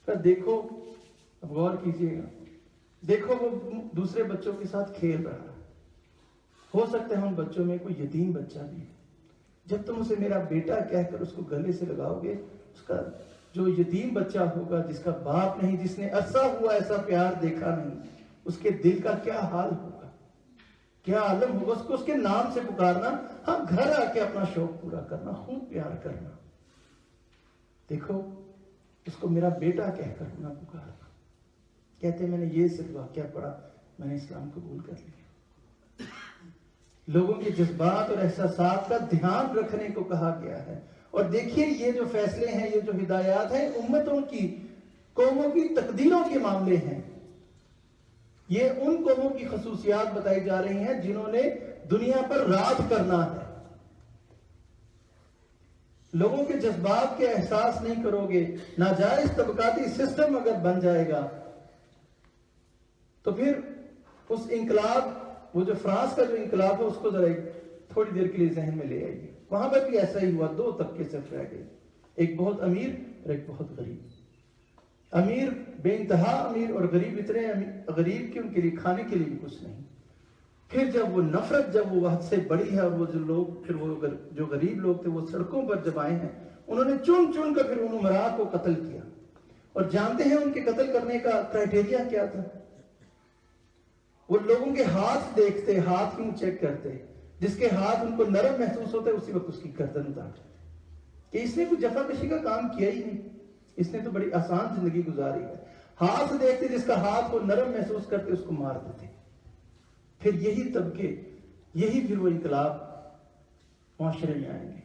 کہ دیکھو, اب غور کیجیے گا, دیکھو وہ دوسرے بچوں کے ساتھ کھیل رہا ہے. ہو سکتا ہے ان بچوں میں کوئی یتیم بچہ بھی ہے. جب تم اسے میرا بیٹا کہہ کر اس کو گلے سے لگاؤ گے, اس کا جو یتیم بچہ ہوگا جس کا باپ نہیں, جس نے عرصہ ہوا ایسا پیار دیکھا نہیں, اس کے دل کا کیا حال ہوگا, کیا عالم ہوگا. اس کو اس کے نام سے پکارنا, ہاں گھر آ کے اپنا شوق پورا کرنا, خوب پیار کرنا. دیکھو اس کو میرا بیٹا کہہ کر نہ پکارنا. کہتے میں نے یہ صرف واقعہ پڑھا, میں نے اسلام قبول کر لیا. لوگوں کے جذبات اور احساسات کا دھیان رکھنے کو کہا گیا ہے. اور دیکھیے یہ جو فیصلے ہیں, یہ جو ہدایات ہیں, امتوں کی, قوموں کی تقدیروں کے معاملے ہیں. یہ ان قوموں کی خصوصیات بتائی جا رہی ہیں جنہوں نے دنیا پر راج کرنا ہے. لوگوں کے جذبات کے احساس نہیں کرو گے, ناجائز طبقاتی سسٹم اگر بن جائے گا تو پھر اس انقلاب, وہ جو فرانس کا جو انقلاب ہے, اس کو ذرا تھوڑی دیر کے لیے ذہن میں لے آئیے. وہاں پر بھی ایسا ہی ہوا, دو طبقے صرف رہ گئے, ایک بہت امیر اور ایک بہت غریب. امیر بے انتہا امیر اور غریب اتنے غریب کہ ان کے لیے کھانے کے لیے بھی کچھ نہیں. پھر جب وہ نفرت جب وہ حد سے بڑی ہے, اور وہ جو لوگ پھر وہ جو غریب لوگ تھے وہ سڑکوں پر جب آئے ہیں, انہوں نے چن چن کر پھر ان امراء کو قتل کیا. اور جانتے ہیں ان کے قتل کرنے کا کرائٹیریا کیا تھا؟ وہ لوگوں کے ہاتھ دیکھتے, ہاتھ کیوں چیک کرتے, جس کے ہاتھ ان کو نرم محسوس ہوتے اسی وقت اس کی گردن اتارتے کہ اس نے کوئی جفا کشی کا کام کیا ہی نہیں, اس نے تو بڑی آسان زندگی گزاری ہے. ہاتھ دیکھتے, جس کا ہاتھ وہ نرم محسوس کرتے اس کو مار دیتے. پھر یہی طبقے, یہی پھر وہ انقلاب معاشرے میں آئیں گے.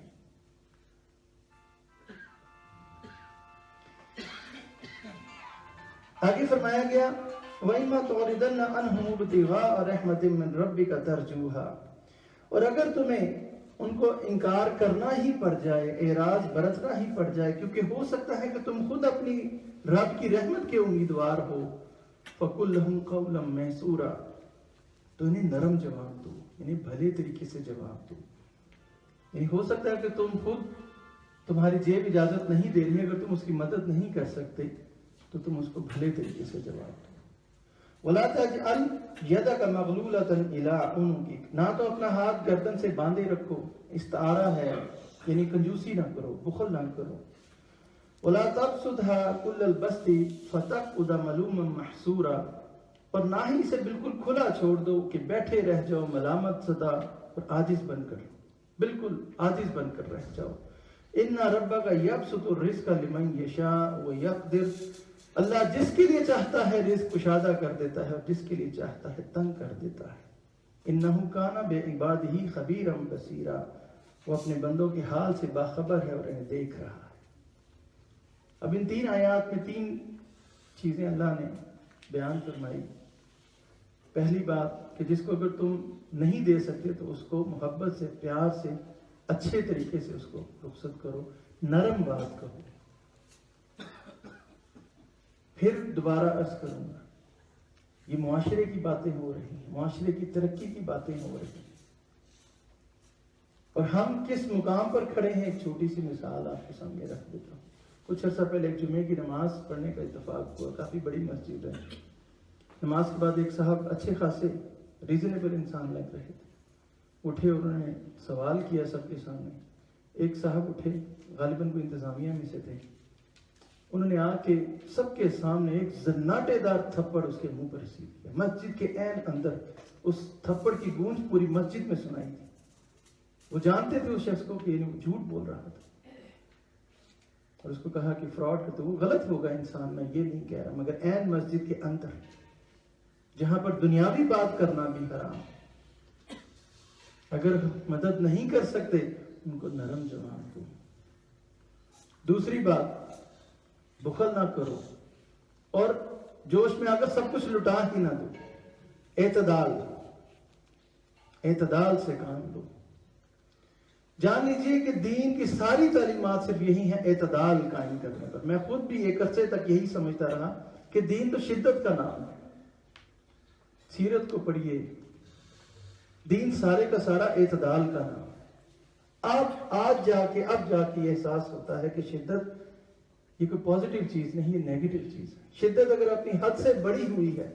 آگے فرمایا گیا وَإِمَّا تُعْرِضَنَّ عَنْهُمُ ابْتِغَاءَ رَحْمَةٍ مِّن رَبِّكَ تَرْجُوهَا. اور اگر تمہیں ان کو انکار کرنا ہی پڑ جائے, اعراض برتنا ہی پڑ جائے, کیونکہ ہو سکتا ہے کہ تم خود اپنی رب کی رحمت کے امیدوار ہو, فَقُلْ لَهُمْ قَوْلًا مَيْسُورًا, تو انہیں نرم جواب دو, یعنی بھلے طریقے سے جواب دو. یعنی ہو سکتا ہے کہ تم خود, تمہاری جیب اجازت نہیں دے رہی, اگر تم اس کی مدد نہیں کر سکتے تو تم اس کو بھلے طریقے سے جواب دو. وَلَا تَجْعَلْ يَدَكَ مَغْلُولَةً إِلَىٰ عُنُقِكَ, نہ تو اپنا ہاتھ گردن سے باندھے رکھو, استعارہ ہے, یعنی کنجوسی نہ کرو, بخل نہ کرو. وَلَا تَبْسُطْهَا كُلَّ الْبَسْطِ فَتَقْعُدَ مَلُومًا مَحْسُورًا, اور نہ ہی اسے بالکل کھلا چھوڑ دو کہ بیٹھے رہ جاؤ ملامت زدہ اور عاجز بن کر, بالکل عاجز بن کر رہ جاؤ. إِنَّ رَبَّكَ يَبْسُطُ الرِّزْقَ لِمَن يَشَاءُ وَيَقْدِرُ, اللہ جس کے لیے چاہتا ہے رزق کشادہ کر دیتا ہے, اور جس کے لیے چاہتا ہے تنگ کر دیتا ہے. إِنَّهُ كَانَ بِعِبَادِهِ خَبِيرًا بَصِيرًا, وہ اپنے بندوں کے حال سے باخبر ہے اور انہیں دیکھ رہا ہے. اب ان تین آیات میں تین چیزیں اللہ نے بیان فرمائی. پہلی بات کہ جس کو اگر تم نہیں دے سکتے تو اس کو محبت سے, پیار سے, اچھے طریقے سے اس کو رخصت کرو, نرم بات کہو. پھر دوبارہ عرض کروں گا, یہ معاشرے کی باتیں ہو رہی ہیں, معاشرے کی ترقی کی باتیں ہو رہی ہیں, اور ہم کس مقام پر کھڑے ہیں. ایک چھوٹی سی مثال آپ کے سامنے رکھ دیتا ہوں. کچھ عرصہ پہلے ایک جمعے کی نماز پڑھنے کا اتفاق ہوا, کافی بڑی مسجد ہے. نماز کے بعد ایک صاحب اچھے خاصے ریزنیبل انسان لگ رہے تھے, اٹھے, انہوں نے سوال کیا سب کے سامنے. ایک صاحب اٹھے, غالباً کوئی انتظامیہ میں سے تھے, انہوں نے آ کے سب کے سامنے ایک زناٹے دار تھپڑ اس کے منہ پر رسید کیا. مسجد کے عین اندر اس تھپڑ کی گونج پوری مسجد میں سنائی تھی. وہ جانتے تھے اس شخص کو کہ وہ جھوٹ بول رہا تھا, اور اس کو کہا کہ فراڈ کرتے, وہ غلط ہوگا انسان, میں یہ نہیں کہہ رہا, مگر عین مسجد کے اندر جہاں پر دنیاوی بات کرنا بھی حرام, اگر مدد نہیں کر سکتے ان کو نرم جواب دو. دوسری بات، بخل نہ کرو اور جوش میں آ کر سب کچھ لٹا ہی نہ دو، اعتدال سے کام لو۔ جان لیجئے کہ دین کی ساری تعلیمات صرف یہی ہیں، اعتدال قائم کرنے پر۔ میں خود بھی ایک عرصے تک یہی سمجھتا رہا کہ دین تو شدت کا نام ہے۔ سیرت کو پڑھیے، دین سارے کا سارا اعتدال کا نام ہے۔ اب جا کے احساس ہوتا ہے کہ شدت یہ کوئی پازیٹیو چیز نہیں، یہ نیگیٹو چیز ہے۔ شدت اگر اپنی حد سے بڑی ہوئی ہے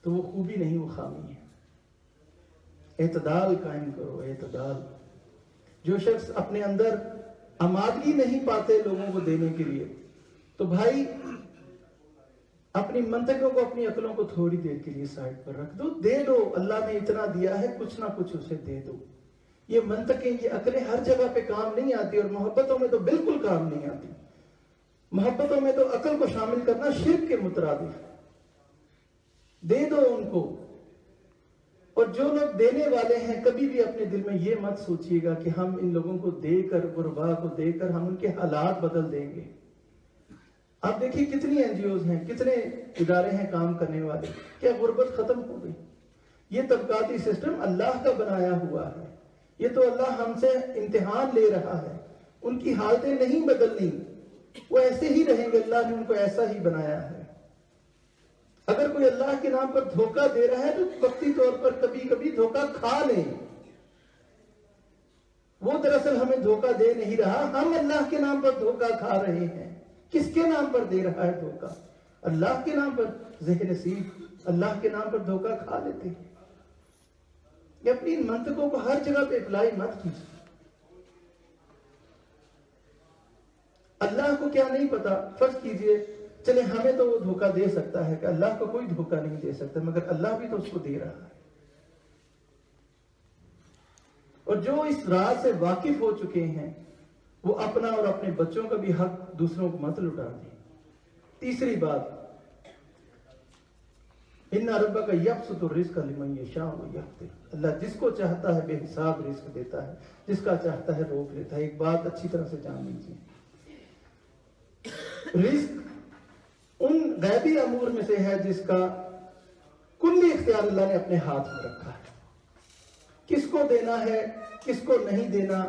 تو وہ خوبی نہیں، وہ خامی ہے۔ اعتدال قائم کرو، اعتدال۔ جو شخص اپنے اندر آمادگی نہیں پاتے لوگوں کو دینے کے لیے، تو بھائی اپنی منطقوں کو، اپنی عقلوں کو تھوڑی دیر کے لیے سائڈ پر رکھ دو، دے دو۔ اللہ نے اتنا دیا ہے، کچھ نہ کچھ اسے دے دو۔ یہ منطقیں، یہ عقلیں ہر جگہ پہ کام نہیں آتی، اور محبتوں میں تو بالکل کام نہیں آتی۔ محبتوں میں تو عقل کو شامل کرنا شرک کے مترادف ہے۔ دے دو ان کو۔ اور جو لوگ دینے والے ہیں، کبھی بھی اپنے دل میں یہ مت سوچیے گا کہ ہم ان لوگوں کو دے کر، غربا کو دے کر ہم ان کے حالات بدل دیں گے۔ آپ دیکھیے کتنی این جی اوز ہیں، کتنے ادارے ہیں کام کرنے والے، کیا غربت ختم ہو گئی؟ یہ طبقاتی سسٹم اللہ کا بنایا ہوا ہے، یہ تو اللہ ہم سے امتحان لے رہا ہے۔ ان کی حالتیں نہیں بدلنی، وہ ایسے ہی رہیں گے، اللہ نے ان کو ایسا ہی بنایا ہے۔ اگر کوئی اللہ کے نام پر دھوکہ دے رہا ہے تو وقتی طور پر کبھی کبھی دھوکہ کھا لیں۔ وہ دراصل ہمیں دھوکہ دے نہیں رہا، ہم اللہ کے نام پر دھوکہ کھا رہے ہیں۔ کس کے نام پر دے رہا ہے دھوکہ؟ اللہ کے نام پر۔ ذہن نصیب اللہ کے نام پر دھوکہ کھا لیتے ہیں۔ یہ اپنی ان منطقوں کو ہر جگہ پہ اپلائی مت کیجیے۔ اللہ کو کیا نہیں پتا؟ فرض کیجئے چلے ہمیں تو وہ دھوکہ دے سکتا ہے کہ اللہ کو کوئی دھوکہ نہیں دے سکتا، مگر اللہ بھی تو اس کو دے رہا ہے۔ اور جو اس راز سے واقف ہو چکے ہیں وہ اپنا اور اپنے بچوں کا بھی حق دوسروں کو مت لٹا دیں۔ تیسری بات، ان ربک یبسط الرزق لمن یشاء ویقدر۔ اللہ جس کو چاہتا ہے بے حساب رزق دیتا ہے، جس کا چاہتا ہے روک لیتا ہے۔ ایک بات اچھی طرح سے جان لیجیے، رزق ان غیبی امور میں سے ہے جس کا کلی اختیار اللہ نے اپنے ہاتھ میں رکھا ہے۔ کس کو دینا ہے، کس کو نہیں دینا،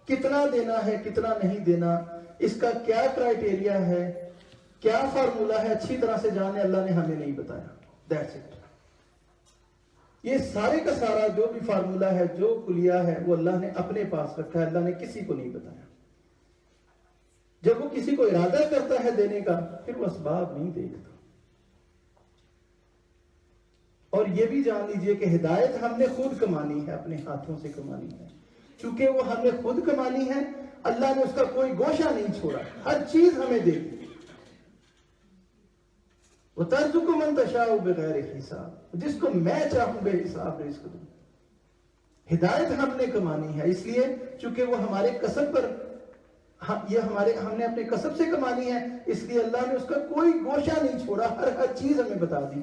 کتنا دینا ہے، کتنا نہیں دینا، اس کا کیا کرائیٹیریا ہے، کیا فارمولا ہے، اچھی طرح سے جانے اللہ نے ہمیں نہیں بتایا۔ That's it۔ یہ سارے کا سارا جو بھی فارمولا ہے، جو کلیہ ہے، وہ اللہ نے اپنے پاس رکھا ہے، اللہ نے کسی کو نہیں بتایا۔ جب وہ کسی کو ارادہ کرتا ہے دینے کا، پھر وہ اسباب نہیں دیکھتا۔ اور یہ بھی جان لیجئے کہ ہدایت ہم نے خود کمانی ہے، اپنے ہاتھوں سے کمانی ہے۔ چونکہ وہ ہم نے خود کمانی ہے، اللہ نے اس کا کوئی گوشہ نہیں چھوڑا، ہر چیز ہمیں دے دی۔ وَتَرْزُقُ مَن تَشَاءُ بِغَيْرِ حِسَاب، جس کو میں چاہوں بے حساب رزق دوں۔ ہدایت ہم نے کمانی ہے، اس لیے چونکہ وہ ہمارے کسب پر، ہم نے اپنے کسب سے کمانی ہے، اس لیے اللہ نے اس کا کوئی گوشہ نہیں چھوڑا، ہر چیز ہمیں بتا دی۔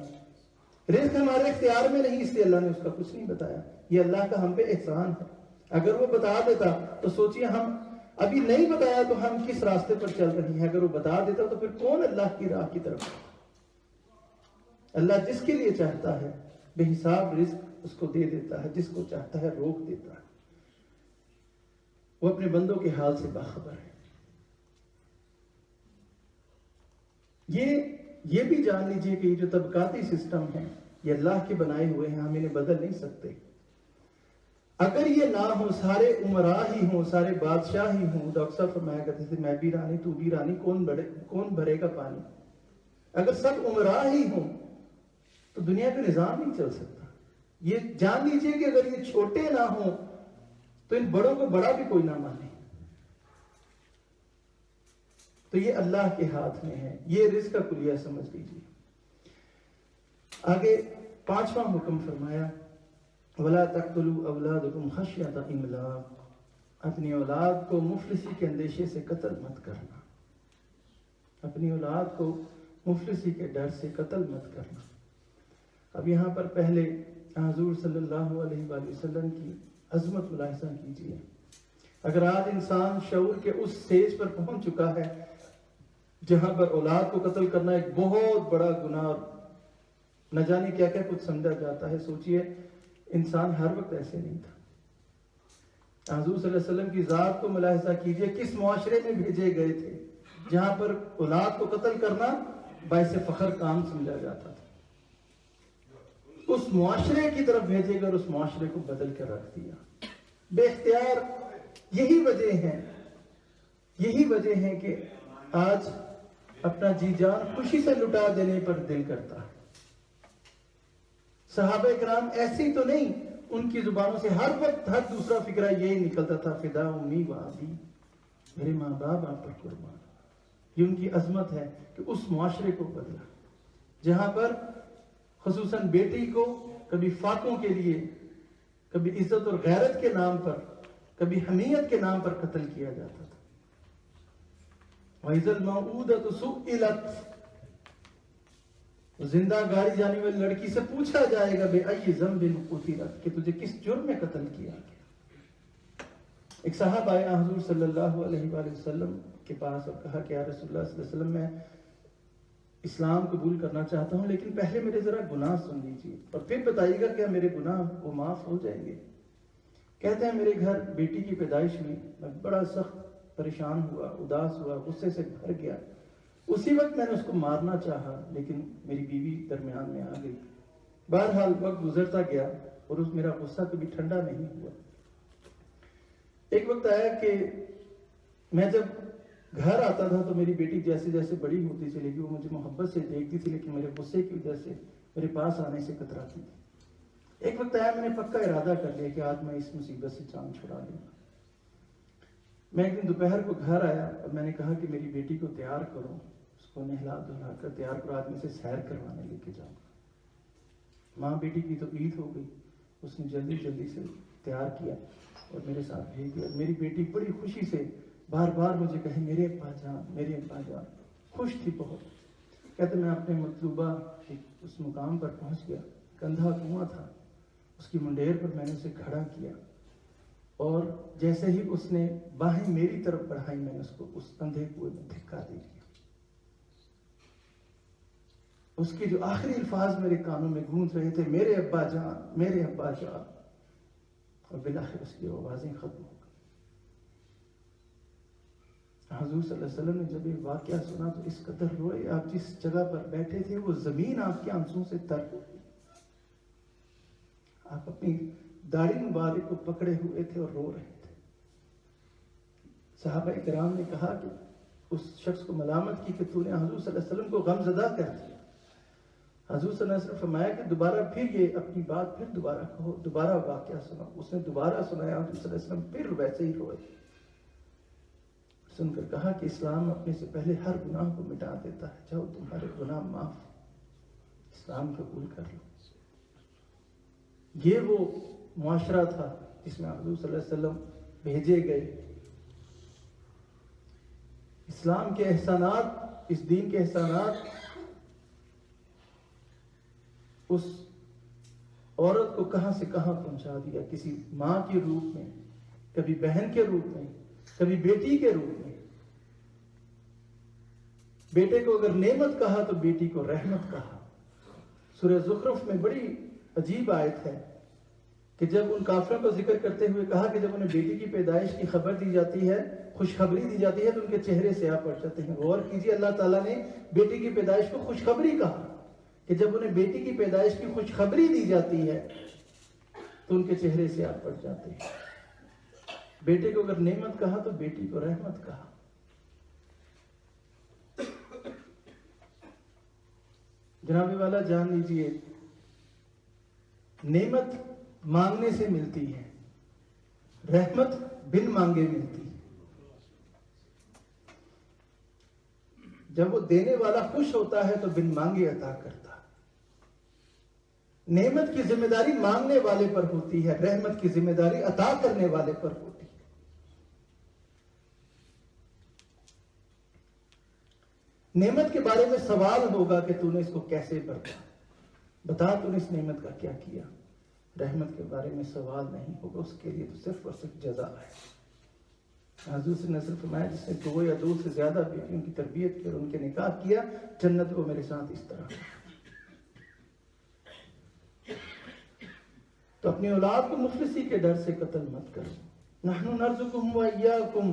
رزق ہمارے اختیار میں نہیں، اس لیے اللہ نے اس کا کچھ نہیں بتایا۔ یہ اللہ کا ہم پہ احسان ہے۔ اگر وہ بتا دیتا تو سوچئے، ہم ابھی نہیں بتایا تو ہم کس راستے پر چل رہی ہیں، اگر وہ بتا دیتا تو پھر کون اللہ کی راہ کی طرف۔ اللہ جس کے لیے چاہتا ہے بے حساب رزق اس کو دے دیتا ہے، جس کو چاہتا ہے روک دیتا ہے۔ وہ اپنے بندوں کے حال سے باخبر ہے۔ یہ بھی جان لیجئے کہ یہ جو طبقاتی سسٹم ہے یہ اللہ کے بنائے ہوئے ہیں، ہم انہیں بدل نہیں سکتے۔ اگر یہ نہ ہو، سارے عمراء ہی ہوں، سارے بادشاہ ہی ہوں، ڈاکٹر صاحب فرمایا کرتے تھے میں بھی رانی تو بھی رانی، کون بھرے گا پانی؟ اگر سب عمراء ہی ہوں تو دنیا کا نظام نہیں چل سکتا۔ یہ جان لیجئے کہ اگر یہ چھوٹے نہ ہوں تو ان بڑوں کو بڑا بھی کوئی نہ مانے۔ تو یہ اللہ کے ہاتھ میں ہے، یہ رزق کا کلیہ سمجھ لیجیے۔ آگے 5واں حکم فرمایا، وَلَا تَقْتُلُوا أَوْلَادَكُمْ خَشْيَةَ إِمْلَاقٍ، اپنی اولاد کو مفلسی کے اندیشے سے قتل مت کرنا، اپنی اولاد کو مفلسی کے ڈر سے قتل مت کرنا۔ اب یہاں پر پہلے حضور صلی اللہ علیہ وآلہ وسلم کی عظمت ملاحظہ کیجیے۔ اگر آج انسان شعور کے اس سٹیج پر پہنچ چکا ہے جہاں پر اولاد کو قتل کرنا ایک بہت بڑا گناہ اور نہ جانے کیا کیا کچھ سمجھا جاتا ہے، سوچئے انسان ہر وقت ایسے نہیں تھا۔ حضور صلی اللہ علیہ وسلم کی ذات کو ملاحظہ کیجئے، کس معاشرے میں بھیجے گئے تھے جہاں پر اولاد کو قتل کرنا باعث فخر کام سمجھا جاتا تھا۔ اس معاشرے کی طرف بھیجے گئے اور اس معاشرے کو بدل کر رکھ دیا بے اختیار۔ یہی وجہ ہے کہ آج اپنا جی جان خوشی سے لٹا دینے پر دل کرتا ہے۔ صحابہ کرام ایسی تو نہیں، ان کی زبانوں سے ہر وقت ہر دوسرا فکرہ یہی نکلتا تھا، فدا امی و ابی، میرے ماں باپ آپ پر قربان۔ یہ ان کی عظمت ہے کہ اس معاشرے کو بدلا جہاں پر خصوصاً بیٹی کو کبھی فاقوں کے لیے، کبھی عزت اور غیرت کے نام پر، کبھی حمیت کے نام پر قتل کیا جاتا تھا۔ وَإِذَا الْمَوْءُودَةُ سُئِلَتْ، زندہ گاڑی جانے والی لڑکی سے پوچھا جائے گا بِأَيِّ ذَنْبٍ قُتِلَتْ، کہ تجھے کس جرم میں قتل کیا گیا۔ ایک صاحب آیا حضور صلی اللہ علیہ وآلہ وسلم کے پاس اور کہا کہ یا رسول اللہ صلی اللہ علیہ وسلم، میں اسلام قبول کرنا چاہتا ہوں لیکن پہلے میرے ذرا گناہ سن لیجیے اور پھر بتائیے گا کیا میرے گناہ وہ معاف ہو جائیں گے۔ کہتے ہیں میرے گھر بیٹی کی پیدائش میں میں بڑا سخت پریشان ہوا، اداس ہوا، غصے سے بھر گیا۔ اسی وقت میں نے اس کو مارنا چاہا لیکن میری بیوی درمیان میں آ گئی۔ بہرحال وقت گزرتا گیا اور میرا غصہ کبھی ٹھنڈا نہیں ہوا۔ ایک وقت آیا کہ میں جب گھر آتا تھا تو میری بیٹی جیسے جیسے بڑی ہوتی چلی گئی، وہ مجھے محبت سے دیکھتی تھی لیکن میرے غصے کی وجہ سے میرے پاس آنے سے کتراتی تھی۔ ایک وقت آیا میں نے پکا ارادہ کر لیا کہ آج میں اس مصیبت سے جان چھڑا لوں گا۔ میں ایک دن دوپہر کو گھر آیا اور میں نے کہا کہ میری بیٹی کو تیار کرو، اس کو نہلا دھلا کر تیار کرو، آدمی سے سیر کروانے لے کے جاؤں گا۔ ماں بیٹی کی تو عید ہو گئی، اس نے جلدی جلدی سے تیار کیا اور میرے ساتھ بھیج دیا۔ میری بیٹی بڑی خوشی سے بار بار مجھے کہے میرے ابا جان، میرے ابا جان، خوش تھی بہت۔ کہتے میں اپنے مطلوبہ اس مقام پر پہنچ گیا، کندھا کنواں تھا، اس کی منڈیر پر میں نے اسے کھڑا کیا اور جیسے ہی اس نے باہیں میری طرف بڑھائی میں نے اس کو اس اندھے کنویں میں دھکا دے دیا۔ اس کے جو آخری الفاظ میرے کانوں میں گونج رہے تھے، میرے ابا جان، میرے ابا جان، اور بالآخر اس کی آوازیں ختم ہو گئی۔ حضور صلی اللہ علیہ وسلم نے جب یہ واقعہ سنا تو اس قدر روئے، آپ جس جگہ پر بیٹھے تھے وہ زمین آپ کے آنسوں سے تر ہو گئی۔ آپ اپنی داڑھی مبارک کو پکڑے ہوئے تھے اور رو رہے تھے۔ صحابہ کرام نے کہا کہ اس شخص کو ملامت کی کہ تو نے حضور صلی اللہ علیہ وسلم کو غم زدہ کر دیا۔ حضور صلی اللہ علیہ وسلم فرمایا کہ دوبارہ پھر یہ اپنی بات پھر دوبارہ کہو، دوبارہ واقعہ سنا۔ اس نے دوبارہ سنایا، حضور صلی اللہ علیہ وسلم پھر ویسے ہی روئے۔ سن کر کہا کہ اسلام اپنے سے پہلے ہر گناہ کو مٹا دیتا ہے، جاؤ تمہارے گناہ معاف، اسلام قبول کر لو۔ یہ وہ معاشرہ تھا جس میں حضور صلی اللہ علیہ وسلم بھیجے گئے۔ اسلام کے احسانات، اس دین کے احسانات اس عورت کو کہاں سے کہاں پہنچا دیا، کسی ماں کے روپ میں، کبھی بہن کے روپ میں، کبھی بیٹی کے روپ میں۔ بیٹے کو اگر نعمت کہا تو بیٹی کو رحمت کہا۔ سورہ زخرف میں بڑی عجیب آیت ہے کہ جب ان کافروں کو ذکر کرتے ہوئے کہا کہ جب انہیں بیٹی کی پیدائش کی خبر دی جاتی ہے، خوشخبری دی جاتی ہے تو ان کے چہرے سیاہ پڑ جاتے ہیں۔ غور کیجیے، اللہ تعالیٰ نے بیٹی کی پیدائش کو خوشخبری کہا کہ جب انہیں بیٹی کی پیدائش کی خوشخبری دی جاتی ہے تو ان کے چہرے سیاہ پڑ جاتے ہیں۔ بیٹے کو اگر نعمت کہا تو بیٹی کو رحمت کہا۔ جناب والا جان لیجئے، نعمت مانگنے سے ملتی ہے، رحمت بن مانگے ملتی ہے۔ جب وہ دینے والا خوش ہوتا ہے تو بن مانگے عطا کرتا۔ نعمت کی ذمہ داری مانگنے والے پر ہوتی ہے، رحمت کی ذمہ داری عطا کرنے والے پر ہوتی ہے۔ نعمت کے بارے میں سوال ہوگا کہ تو نے اس کو کیسے برتا، بتا تو نے اس نعمت کا کیا کیا۔ رحمت کے بارے میں سوال نہیں ہوگا، اس کے لیے تو صرف اور صرف جزا ہے۔ حضور سے نسل فرمایا جس نے 2 یا 2 سے زیادہ بیٹیوں کی تربیت کی اور ان کے نکاح کیا، جنت وہ میرے ساتھ اس طرح۔ تو اپنی اولاد کو مفلسی کے ڈر سے قتل مت کرو۔ نحن نرزقهم وإياكم،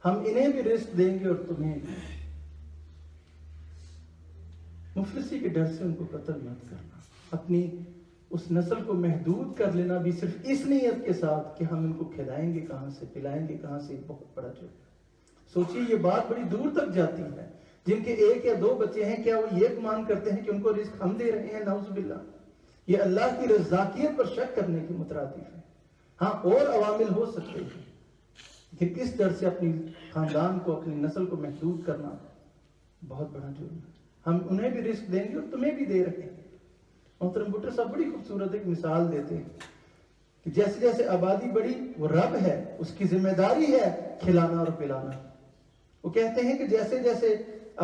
ہم انہیں بھی رزق دیں گے اور تمہیں بھی۔ مفلسی کے ڈر سے ان کو قتل مت کرنا، اپنی اس نسل کو محدود کر لینا بھی صرف اس نیت کے ساتھ کہ ہم ان کو کھلائیں گے کہاں سے، پلائیں گے کہاں سے، بہت بڑا جرم ہے۔ سوچئے یہ بات بڑی دور تک جاتی ہے، جن کے 1 یا 2 بچے ہیں کیا وہ یہ گمان کرتے ہیں کہ ان کو رزق ہم دے رہے ہیں؟ نعوذ باللہ، یہ اللہ کی رزاقیت پر شک کرنے کی مترادف ہے۔ ہاں اور عوامل ہو سکتے ہیں، لیکن کس ڈر سے اپنی خاندان کو، اپنی نسل کو محدود کرنا بہت بڑا جرم ہے۔ ہم انہیں بھی رزق دیں گے اور تمہیں بھی دے رہے ہیں۔ محترم بھٹو صاحب بڑی خوبصورت ایک مثال دیتے ہیں کہ جیسے جیسے آبادی بڑی، وہ رب ہے، اس کی ذمہ داری ہے کھلانا اور پلانا۔ وہ کہتے ہیں کہ جیسے جیسے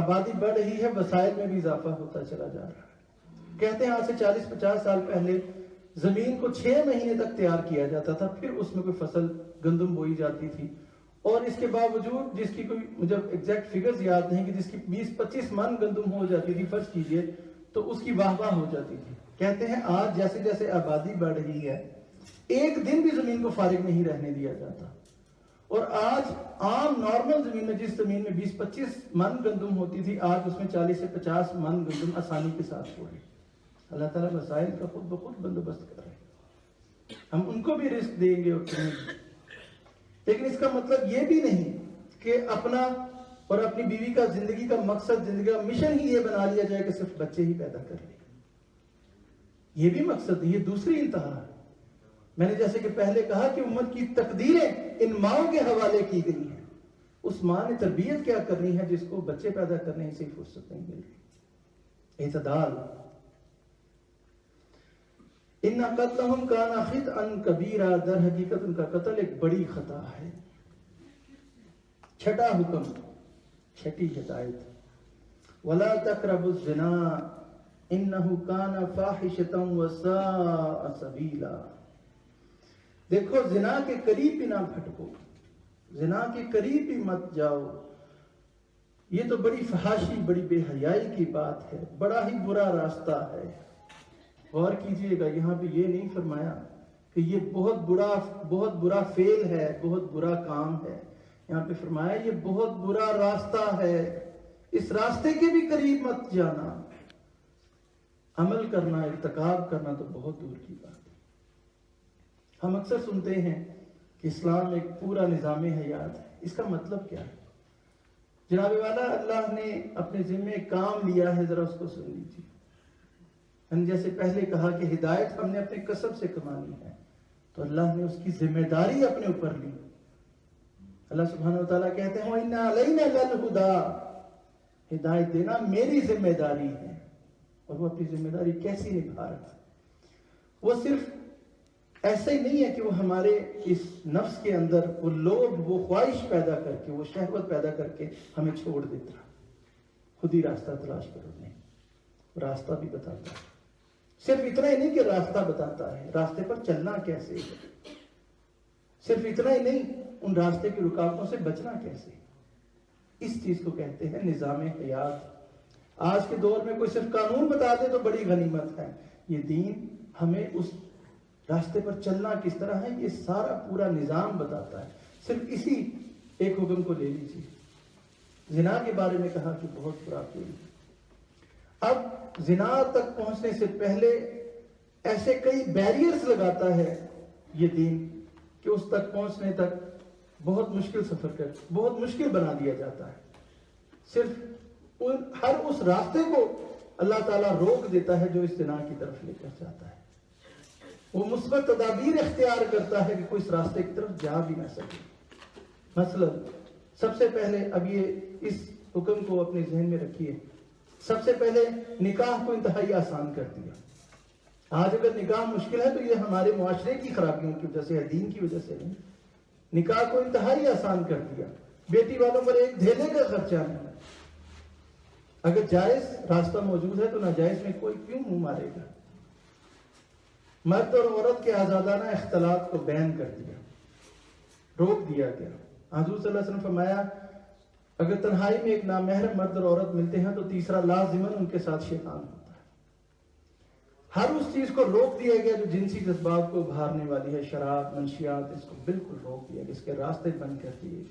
آبادی بڑھ رہی ہے وسائل میں بھی اضافہ ہوتا چلا جا رہا ہے۔ کہتے ہیں آج سے 40-50 سال پہلے زمین کو 6 مہینے تک تیار کیا جاتا تھا، پھر اس میں کوئی فصل گندم بوئی جاتی تھی، اور اس کے باوجود جس کی کوئی مجھے ایگزیکٹ فگرز یاد نہیں کہ جس کی 20-25 من گندم ہو جاتی تھی، فرض کیجئے، تو اس کی واہ واہ ہو جاتی تھی۔ کہتے ہیں آج جیسے جیسے آبادی بڑھ رہی ہے، ایک دن بھی زمین کو فارغ نہیں رہنے دیا جاتا، اور آج عام نارمل زمین میں، جس زمین میں 20-25 من گندم ہوتی تھی، آج اس میں 40 سے 50 من گندم آسانی کے ساتھ ہو رہی۔ اللہ تعالیٰ وسائل کا خود بخود بندوبست کر رہے ہیں، ہم ان کو بھی رزق دیں گے اور تمہیں بھی۔ لیکن اس کا مطلب یہ بھی نہیں کہ اپنا اور اپنی بیوی کا زندگی کا مقصد، زندگی کا مشن ہی یہ بنا لیا جائے کہ صرف بچے ہی پیدا کر لیں۔ یہ بھی مقصد نہیں، یہ دوسری انتہا ہے۔ میں نے جیسے کہ پہلے کہا کہ امت کی تقدیریں ان ماؤں کے حوالے کی گئی ہیں، اس ماں نے تربیت کیا کرنی ہے جس کو بچے پیدا کرنے سے فرصت نہیں مل رہی۔ اعتدال۔ ان قتلہم کان خطئا کبیرا، در حقیقت ان کا قتل ایک بڑی خطا ہے۔ چھٹا حکم، چھٹی ہدایت، ولا تقربوا الزنا انہ کان فاحشۃ وساء سبیلا۔ دیکھو زنا کے قریب بھی نہ پھٹکو، زنا کے قریب بھی مت جاؤ، یہ تو بڑی فحاشی، بڑی بے حیائی کی بات ہے، بڑا ہی برا راستہ ہے۔ غور کیجئے گا، یہاں پہ یہ نہیں فرمایا کہ یہ بہت برا فعل ہے، بہت برا کام ہے۔ یہاں پہ فرمایا یہ بہت برا راستہ ہے، اس راستے کے بھی قریب مت جانا۔ عمل کرنا، ارتکاب کرنا تو بہت دور کی بات ہے۔ ہم اکثر سنتے ہیں کہ اسلام ایک پورا نظام حیات ہے، اس کا مطلب کیا ہے؟ جناب والا، اللہ نے اپنے ذمہ کام لیا ہے، ذرا اس کو سن لیجیے۔ ہم جیسے پہلے کہا کہ ہدایت ہم نے اپنے کسب سے کمانی ہے، تو اللہ نے اس کی ذمہ داری اپنے اوپر لی۔ اللہ سبحانہ وتعالیٰ کہتے ہیں وَإِنَّ عَلَيْنَا لَلْهُدَىٰ، ہدایت دینا میری ذمہ داری ہے، اور وہ اپنی ذمہ داری کیسی نبھا رہا ہے؟ وہ صرف ایسا ہی نہیں ہے کہ وہ ہمارے اس نفس کے اندر وہ لوگ، وہ خواہش پیدا کر کے، وہ شہوت پیدا کر کے ہمیں چھوڑ دیتا، خود ہی راستہ تلاش کرو، نہیں، راستہ بھی بتاتا ہے۔ صرف اتنا ہی نہیں کہ راستہ بتاتا ہے، راستے پر چلنا کیسے ہے۔ صرف اتنا ہی نہیں، ان راستے کی رکاوٹوں سے بچنا کیسے، اس چیز کو کہتے ہیں نظام حیات۔ آج کے دور میں کوئی صرف قانون بتا دے تو بڑی غنیمت ہے، یہ دین ہمیں اس راستے پر چلنا کس طرح ہے، یہ سارا پورا نظام بتاتا ہے۔ صرف اسی ایک حکم کو لے لیجیے، زنا کے بارے میں کہا کہ بہت برا فعل ہے۔ اب زنا تک پہنچنے سے پہلے ایسے کئی بیریئرز لگاتا ہے یہ دین کہ اس تک پہنچنے تک بہت مشکل سفر کر، بہت مشکل بنا دیا جاتا ہے۔ صرف ہر اس راستے کو اللہ تعالیٰ روک دیتا ہے جو اس زنا کی طرف لے کر جاتا ہے۔ وہ مثبت تدابیر اختیار کرتا ہے کہ کوئی اس راستے کی طرف جا بھی نہ سکے۔ مثلا سب سے پہلے، اب یہ اس حکم کو اپنے ذہن میں رکھیے، سب سے پہلے نکاح کو انتہائی آسان کر دیا۔ آج اگر نکاح مشکل ہے تو یہ ہمارے معاشرے کی خرابیوں کی وجہ سے ہے، دین کی وجہ سے نہیں۔ نکاح کو انتہائی آسان کر دیا، بیٹی والوں پر ایک دھیلے کا خرچہ نہیں۔ اگر جائز راستہ موجود ہے تو ناجائز میں کوئی کیوں منہ مارے گا؟ مرد اور عورت کے آزادانہ اختلاط کو بین کر دیا، روک دیا گیا۔ حضور صلی اللہ علیہ وسلم فرمایا اگر تنہائی میں ایک نامحرم مرد اور عورت ملتے ہیں تو تیسرا لازماً ان کے ساتھ شیطان ہوتا ہے۔ ہر اس چیز کو روک دیا گیا جو جنسی جذبات کو ابھارنے والی ہے، شراب، منشیات، اس کو بالکل روک دیا گیا، اس کے راستے بند کر دیے۔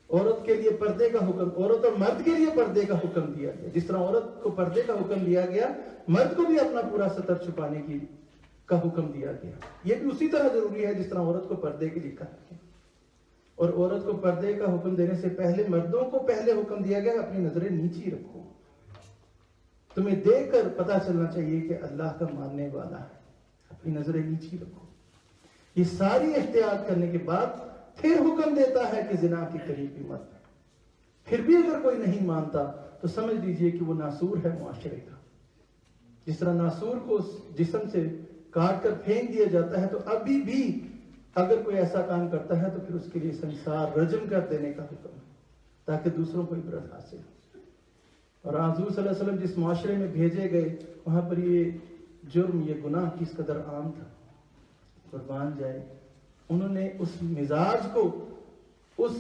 عورت کے لیے پردے کا حکم، عورت اور مرد کے لیے پردے کا حکم دیا گیا۔ جس طرح عورت کو پردے کا حکم دیا گیا، مرد کو بھی اپنا پورا سطر چھپانے کا حکم دیا گیا۔ یہ بھی اسی طرح ضروری ہے جس طرح عورت کو پردے کے لیے کہا گیا۔ اور عورت کو پردے کا حکم دینے سے پہلے مردوں کو پہلے حکم دیا گیا کہ اپنی نظریں نیچی رکھو، تمہیں دیکھ کر پتا چلنا چاہیے کہ اللہ کا ماننے والا ہے، اپنی نظریں نیچی رکھو۔ یہ ساری احتیاط کرنے کے بعد پھر حکم دیتا ہے کہ زنا کے قریب بھی مت۔ پھر بھی اگر کوئی نہیں مانتا تو سمجھ لیجئے کہ وہ ناسور ہے معاشرے کا۔ جس طرح ناسور کو اس جسم سے کاٹ کر پھینک دیا جاتا ہے، تو ابھی بھی اگر کوئی ایسا کام کرتا ہے تو پھر اس کے لیے سنسار رجم کر دینے کا حکم ہے، تاکہ دوسروں کو عبرت حاصل ہو۔ اور حضور صلی اللہ علیہ وسلم جس معاشرے میں بھیجے گئے، وہاں پر یہ جرم، یہ گناہ کس قدر عام تھا، قربان جائے۔ انہوں نے اس مزاج کو، اس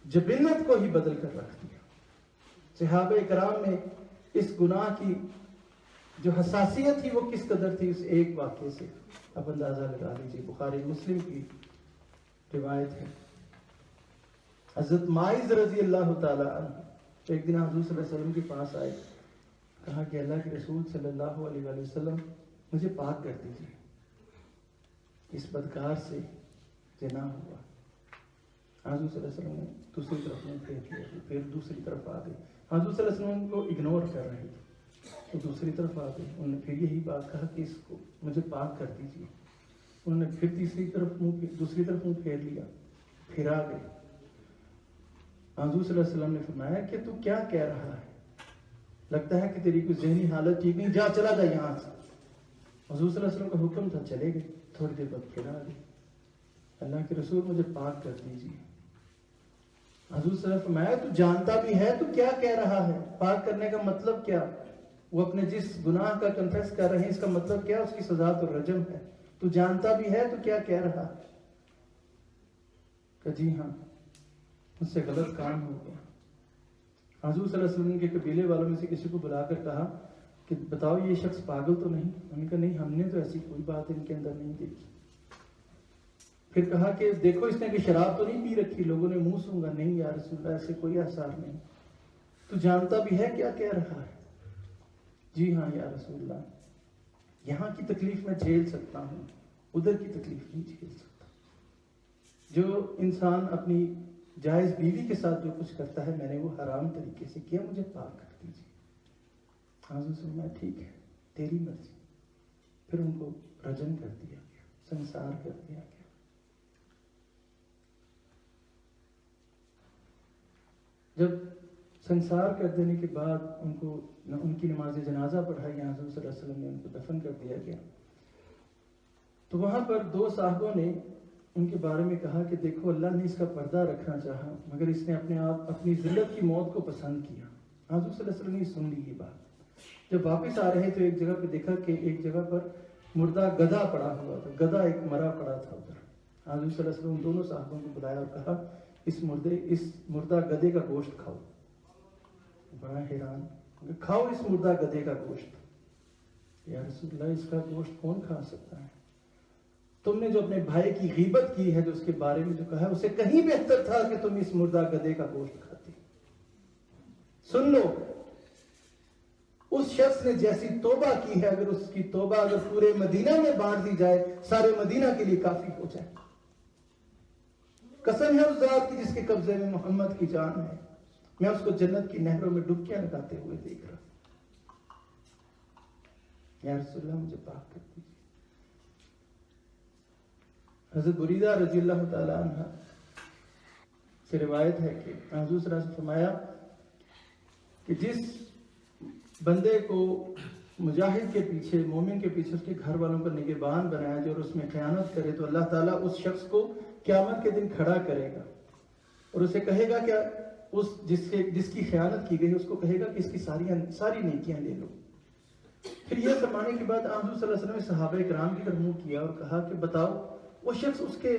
جبلت کو ہی بدل کر رکھ دیا۔ صحابہ کرام میں اس گناہ کی جو حساسیت تھی وہ کس قدر تھی، اس ایک واقعے سے اب اندازہ لگا لیجیے۔ بخاری مسلم کی روایت ہے، حضرت ماعز رضی اللہ تعالی عنہ ایک دن حضور صلی اللہ علیہ وسلم کے پاس آئے، کہا کہ اللہ کے رسول صلی اللہ علیہ وآلہ وسلم مجھے پاک کر دیجیے، اس بدکار سے زنا ہوا۔ حضور صلی اللہ علیہ وسلم نے دوسری طرف منہ پھیر لیا، پھر دوسری طرف آ گئے۔ حضور صلی اللہ علیہ وسلم کو اگنور کر رہے تھے، تو دوسری طرف آ گئے۔ انہوں نے پھر یہی بات کہا کہ اس کو مجھے پاک کر دیجیے۔ انہوں نے پھر دوسری طرف منہ پھیر لیا، پھر آ گئے۔ حضور صلی اللہ علیہ وسلم نے فرمایا کہ تو کیا کہہ رہا ہے، لگتا ہے کہ تیری کوئی ذہنی حالت ٹھیک نہیں، جا چلا جا یہاں سے۔ حضور صلی اللہ علیہ وسلم کا حکم تھا، چلے گئے۔ تھوڑی دیر بعد پھر آ گئے، اللہ کے رسول مجھے پاک کر دیجیے۔ حضور صلی اللہ علیہ وسلم نے فرمایا تو جانتا بھی ہے تو کیا کہہ رہا ہے، پاک کرنے کا مطلب کیا؟ وہ اپنے جس گناہ کا کنفیس کر رہے ہیں، اس کا مطلب کیا؟ اس کی سزا تو رجم ہے۔ تو جانتا بھی ہے تو کیا کہہ رہا ہے؟ کہ جی ہاں، مجھ سے غلط کام ہو گیا۔ حضور صلی اللہ علیہ وسلم کے قبیلے والوں میں سے کسی کو بلا کر کہا کہ بتاؤ یہ شخص پاگل تو نہیں؟ انہوں نے کہا نہیں، ہم نے تو ایسی کوئی بات ان کے اندر نہیں دیکھی۔ پھر کہا کہ دیکھو اس نے کہ شراب تو نہیں پی رکھی؟ لوگوں نے منہ سونگا، نہیں یا رسول اللہ ایسے کوئی آثار نہیں۔ تو جانتا بھی ہے کیا کہہ رہا ہے؟ جی ہاں یا رسول اللہ، یہاں کی تکلیف میں جھیل سکتا ہوں، ادھر کی تکلیف نہیں جھیل سکتا۔ جو انسان اپنی جائز بیوی کے ساتھ جو کچھ کرتا ہے، میں نے وہ حرام طریقے سے کیا، مجھے پاک کر دیجیے۔ حضور صلی اللہ علیہ وسلم ٹھیک ہے، تیری مرضی۔ پھر ان کو رجم کر دیا گیا، سنسار کر دیا گیا۔ جب سنسار کر دینے کے بعد ان کی نماز جنازہ پڑھائی، حضور صلی اللہ علیہ وسلم نے ان کو دفن کر دیا گیا۔ تو وہاں پر دو صاحبوں نے ان کے بارے میں کہا کہ دیکھو اللہ نے اس کا پردہ رکھنا چاہا، مگر اس نے اپنی ذلت کی موت کو پسند کیا۔ حضور صلی اللہ علیہ وسلم نے سن لی یہ بات۔ جب واپس آ رہے تو ایک جگہ پہ دیکھا کہ ایک جگہ پر مردہ گدھا پڑا ہوا تھا، گدھا ایک مرا پڑا تھا ادھر۔ حضور صلی اللہ علیہ وسلم دونوں صاحبوں کو بلایا اور کہا اس مردہ گدھے کا گوشت کھاؤ۔ بڑا حیران، کھاؤ اس مردہ گدھے کا گوشت۔ یا رسول اللہ اس کا گوشت کون کھا سکتا ہے؟ تم نے جو اپنے بھائی کی غیبت کی ہے، جو اس کے بارے میں جو کہا ہے، اسے کہیں بہتر تھا کہ تم اس مردہ گدھے کا گوشت کھاتے۔ سن لو، اس شخص نے جیسی توبہ کی ہے، اگر اس کی توبہ اگر پورے مدینہ میں بانٹ دی جائے، سارے مدینہ کے لیے کافی ہو جائے۔ قسم ہے اس ذات کی جس کے قبضے میں محمد کی جان ہے، میں اس کو جنت کی نہروں میں ڈبکیاں لگاتے ہوئے دیکھ رہا۔ یا رسول اللہ مجھے پاک کر دیجیے۔ حضرت بریدہ رضی اللہ تعالی عنہ سے روایت ہے کہ حضور صلی اللہ علیہ وسلم نے فرمایا کہ جس بندے کو مجاہد کے پیچھے، مومن کے پیچھے اس کے گھر والوں پر نگہبان بنایا جائے اور اس میں خیانت کرے، تو اللہ تعالیٰ اس شخص کو قیامت کے دن کھڑا کرے گا اور اسے کہے گا کہ جس کی خیانت کی گئی اس کو کہے گا کہ اس کی ساری نیکیاں لے لو۔ پھر یہ فرمانے کے بعد حضور صلی اللہ علیہ وسلم نے صحابہ کرام کی طرف منہ کیا اور کہا کہ بتاؤ وہ شخص اس کے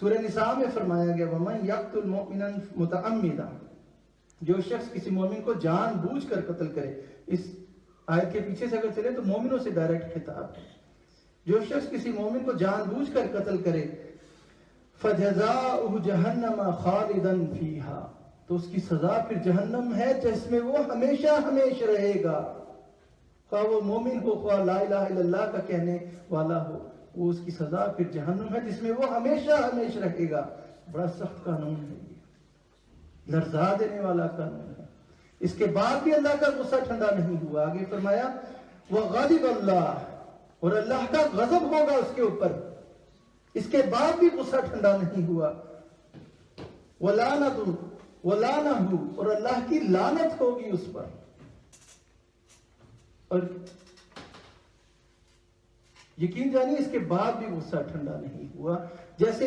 سورہ نساء میں فرمایا گیا وَمَن يَقْتُلْ مُؤْمِنًا مُتَعَمِّدًا، جو شخص کسی مومن کو جان بوجھ کر قتل کرے. اس آیت کے پیچھے سے اگر چلے تو مومنوں سے ڈائریکٹ خطاب ہے. جو شخص کسی مومن کو جان بوجھ کر قتل کرے فَجَزَاؤُهُ جَهَنَّمَ خَالِدًا فِيهَا، تو اس کی سزا پھر جہنم ہے جس میں وہ ہمیشہ ہمیشہ رہے گا. خواہ وہ مومن ہو خواہ لا الہ الا اللہ کا کہنے والا ہو، وہ اس کی سزا پھر جہنم ہے جس میں وہ ہمیشہ ہمیشہ رہے گا. بڑا سخت قانون ہے یہ، لرزا دینے والا قانون ہے. اس کے بعد بھی اللہ کا غصہ ٹھنڈا نہیں ہوا. آگے فرمایا وَغَضِبَ اللَّهُ، اور اللہ کا غضب ہوگا اس کے اوپر. اس کے بعد بھی غصہ ٹھنڈا نہیں ہوا. وَلَانَهُ، اور اللہ کی لعنت ہوگی اس پر. اور یقین جانیے اس کے بعد بھی غصہ ٹھنڈا نہیں ہوا. جیسے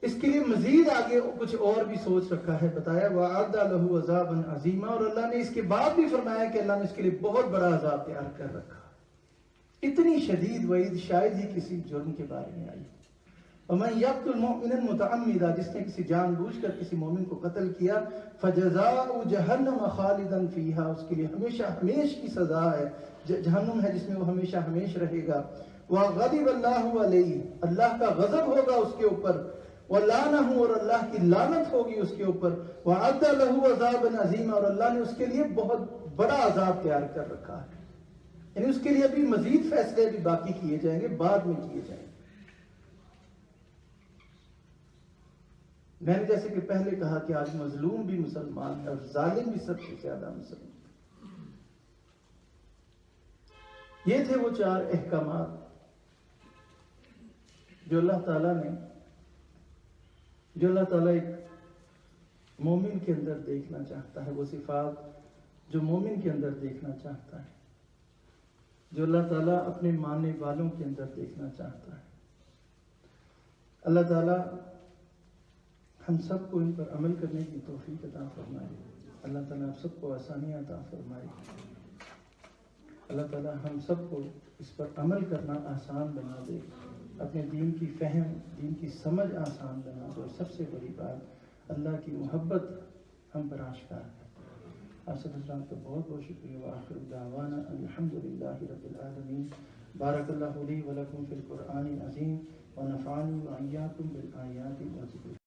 اس کے لیے مزید آگے کچھ اور بھی سوچ رکھا ہے. بتایا وَأَعَدَّ لَهُ عَذَابًا عَظِيمًا، اور اللہ نے اس کے بعد بھی فرمایا کہ اللہ نے اس کے لیے بہت بڑا عذاب تیار کر رکھا. اتنی شدید وعید شاید ہی کسی جرم کے بارے میں آئی. وَمَن يَقْتُلْ مُؤْمِنًا مُتَعَمِّدًا، جس نے کسی جان بوجھ کر کسی مومن کو قتل کیا فَجَزَاؤُهُ جَهَنَّمَ خَالِدًا فِيهَا، اس کے لیے ہمیشہ ہمیش کی سزا ہے، جہنم ہے جس میں وہ ہمیشہ ہمیش رہے گا. وَغَضِبَ اللَّهُ عَلَيْهِ، اللہ کا غضب ہوگا اس کے اوپر. وَلَانَهُ، اور اللہ کی لعنت ہوگی اس کے اوپر. وَأَعَدَّ لَهُ عَذَابًا عَظِيمًا، اور اللہ نے اس کے لیے بہت بڑا عذاب تیار کر رکھا ہے. یعنی اس کے لیے ابھی مزید فیصلے بھی باقی کیے جائیں گے، بعد میں کیے جائیں گے. میں نے جیسے کہ پہلے کہا کہ آج مظلوم بھی مسلمان ہے اور ظالم بھی سب سے زیادہ مسلمان. یہ تھے وہ 4 احکامات جو اللہ تعالیٰ ایک مومن کے اندر دیکھنا چاہتا ہے. وہ صفات جو مومن کے اندر دیکھنا چاہتا ہے، جو اللہ تعالیٰ اپنے ماننے والوں کے اندر دیکھنا چاہتا ہے. اللہ تعالیٰ ہم سب کو ان پر عمل کرنے کی توفیق عطا فرمائے. اللہ تعالیٰ ہم سب کو آسانیاں عطا فرمائے. اللہ تعالیٰ ہم سب کو اس پر عمل کرنا آسان بنا دے، اپنے دین کی فہم، دین کی سمجھ آسان بنا دے. اور سب سے بڑی بات، اللہ کی محبت ہم پر آشکار ہے. آپ سب حضرات کا بہت بہت شکریہ. وآخر دعوانا الحمدللہ رب العالمین. بارک اللہ لی ولکم فی القرآن العظیم ونفعنی وإیاکم بالآیات والذکر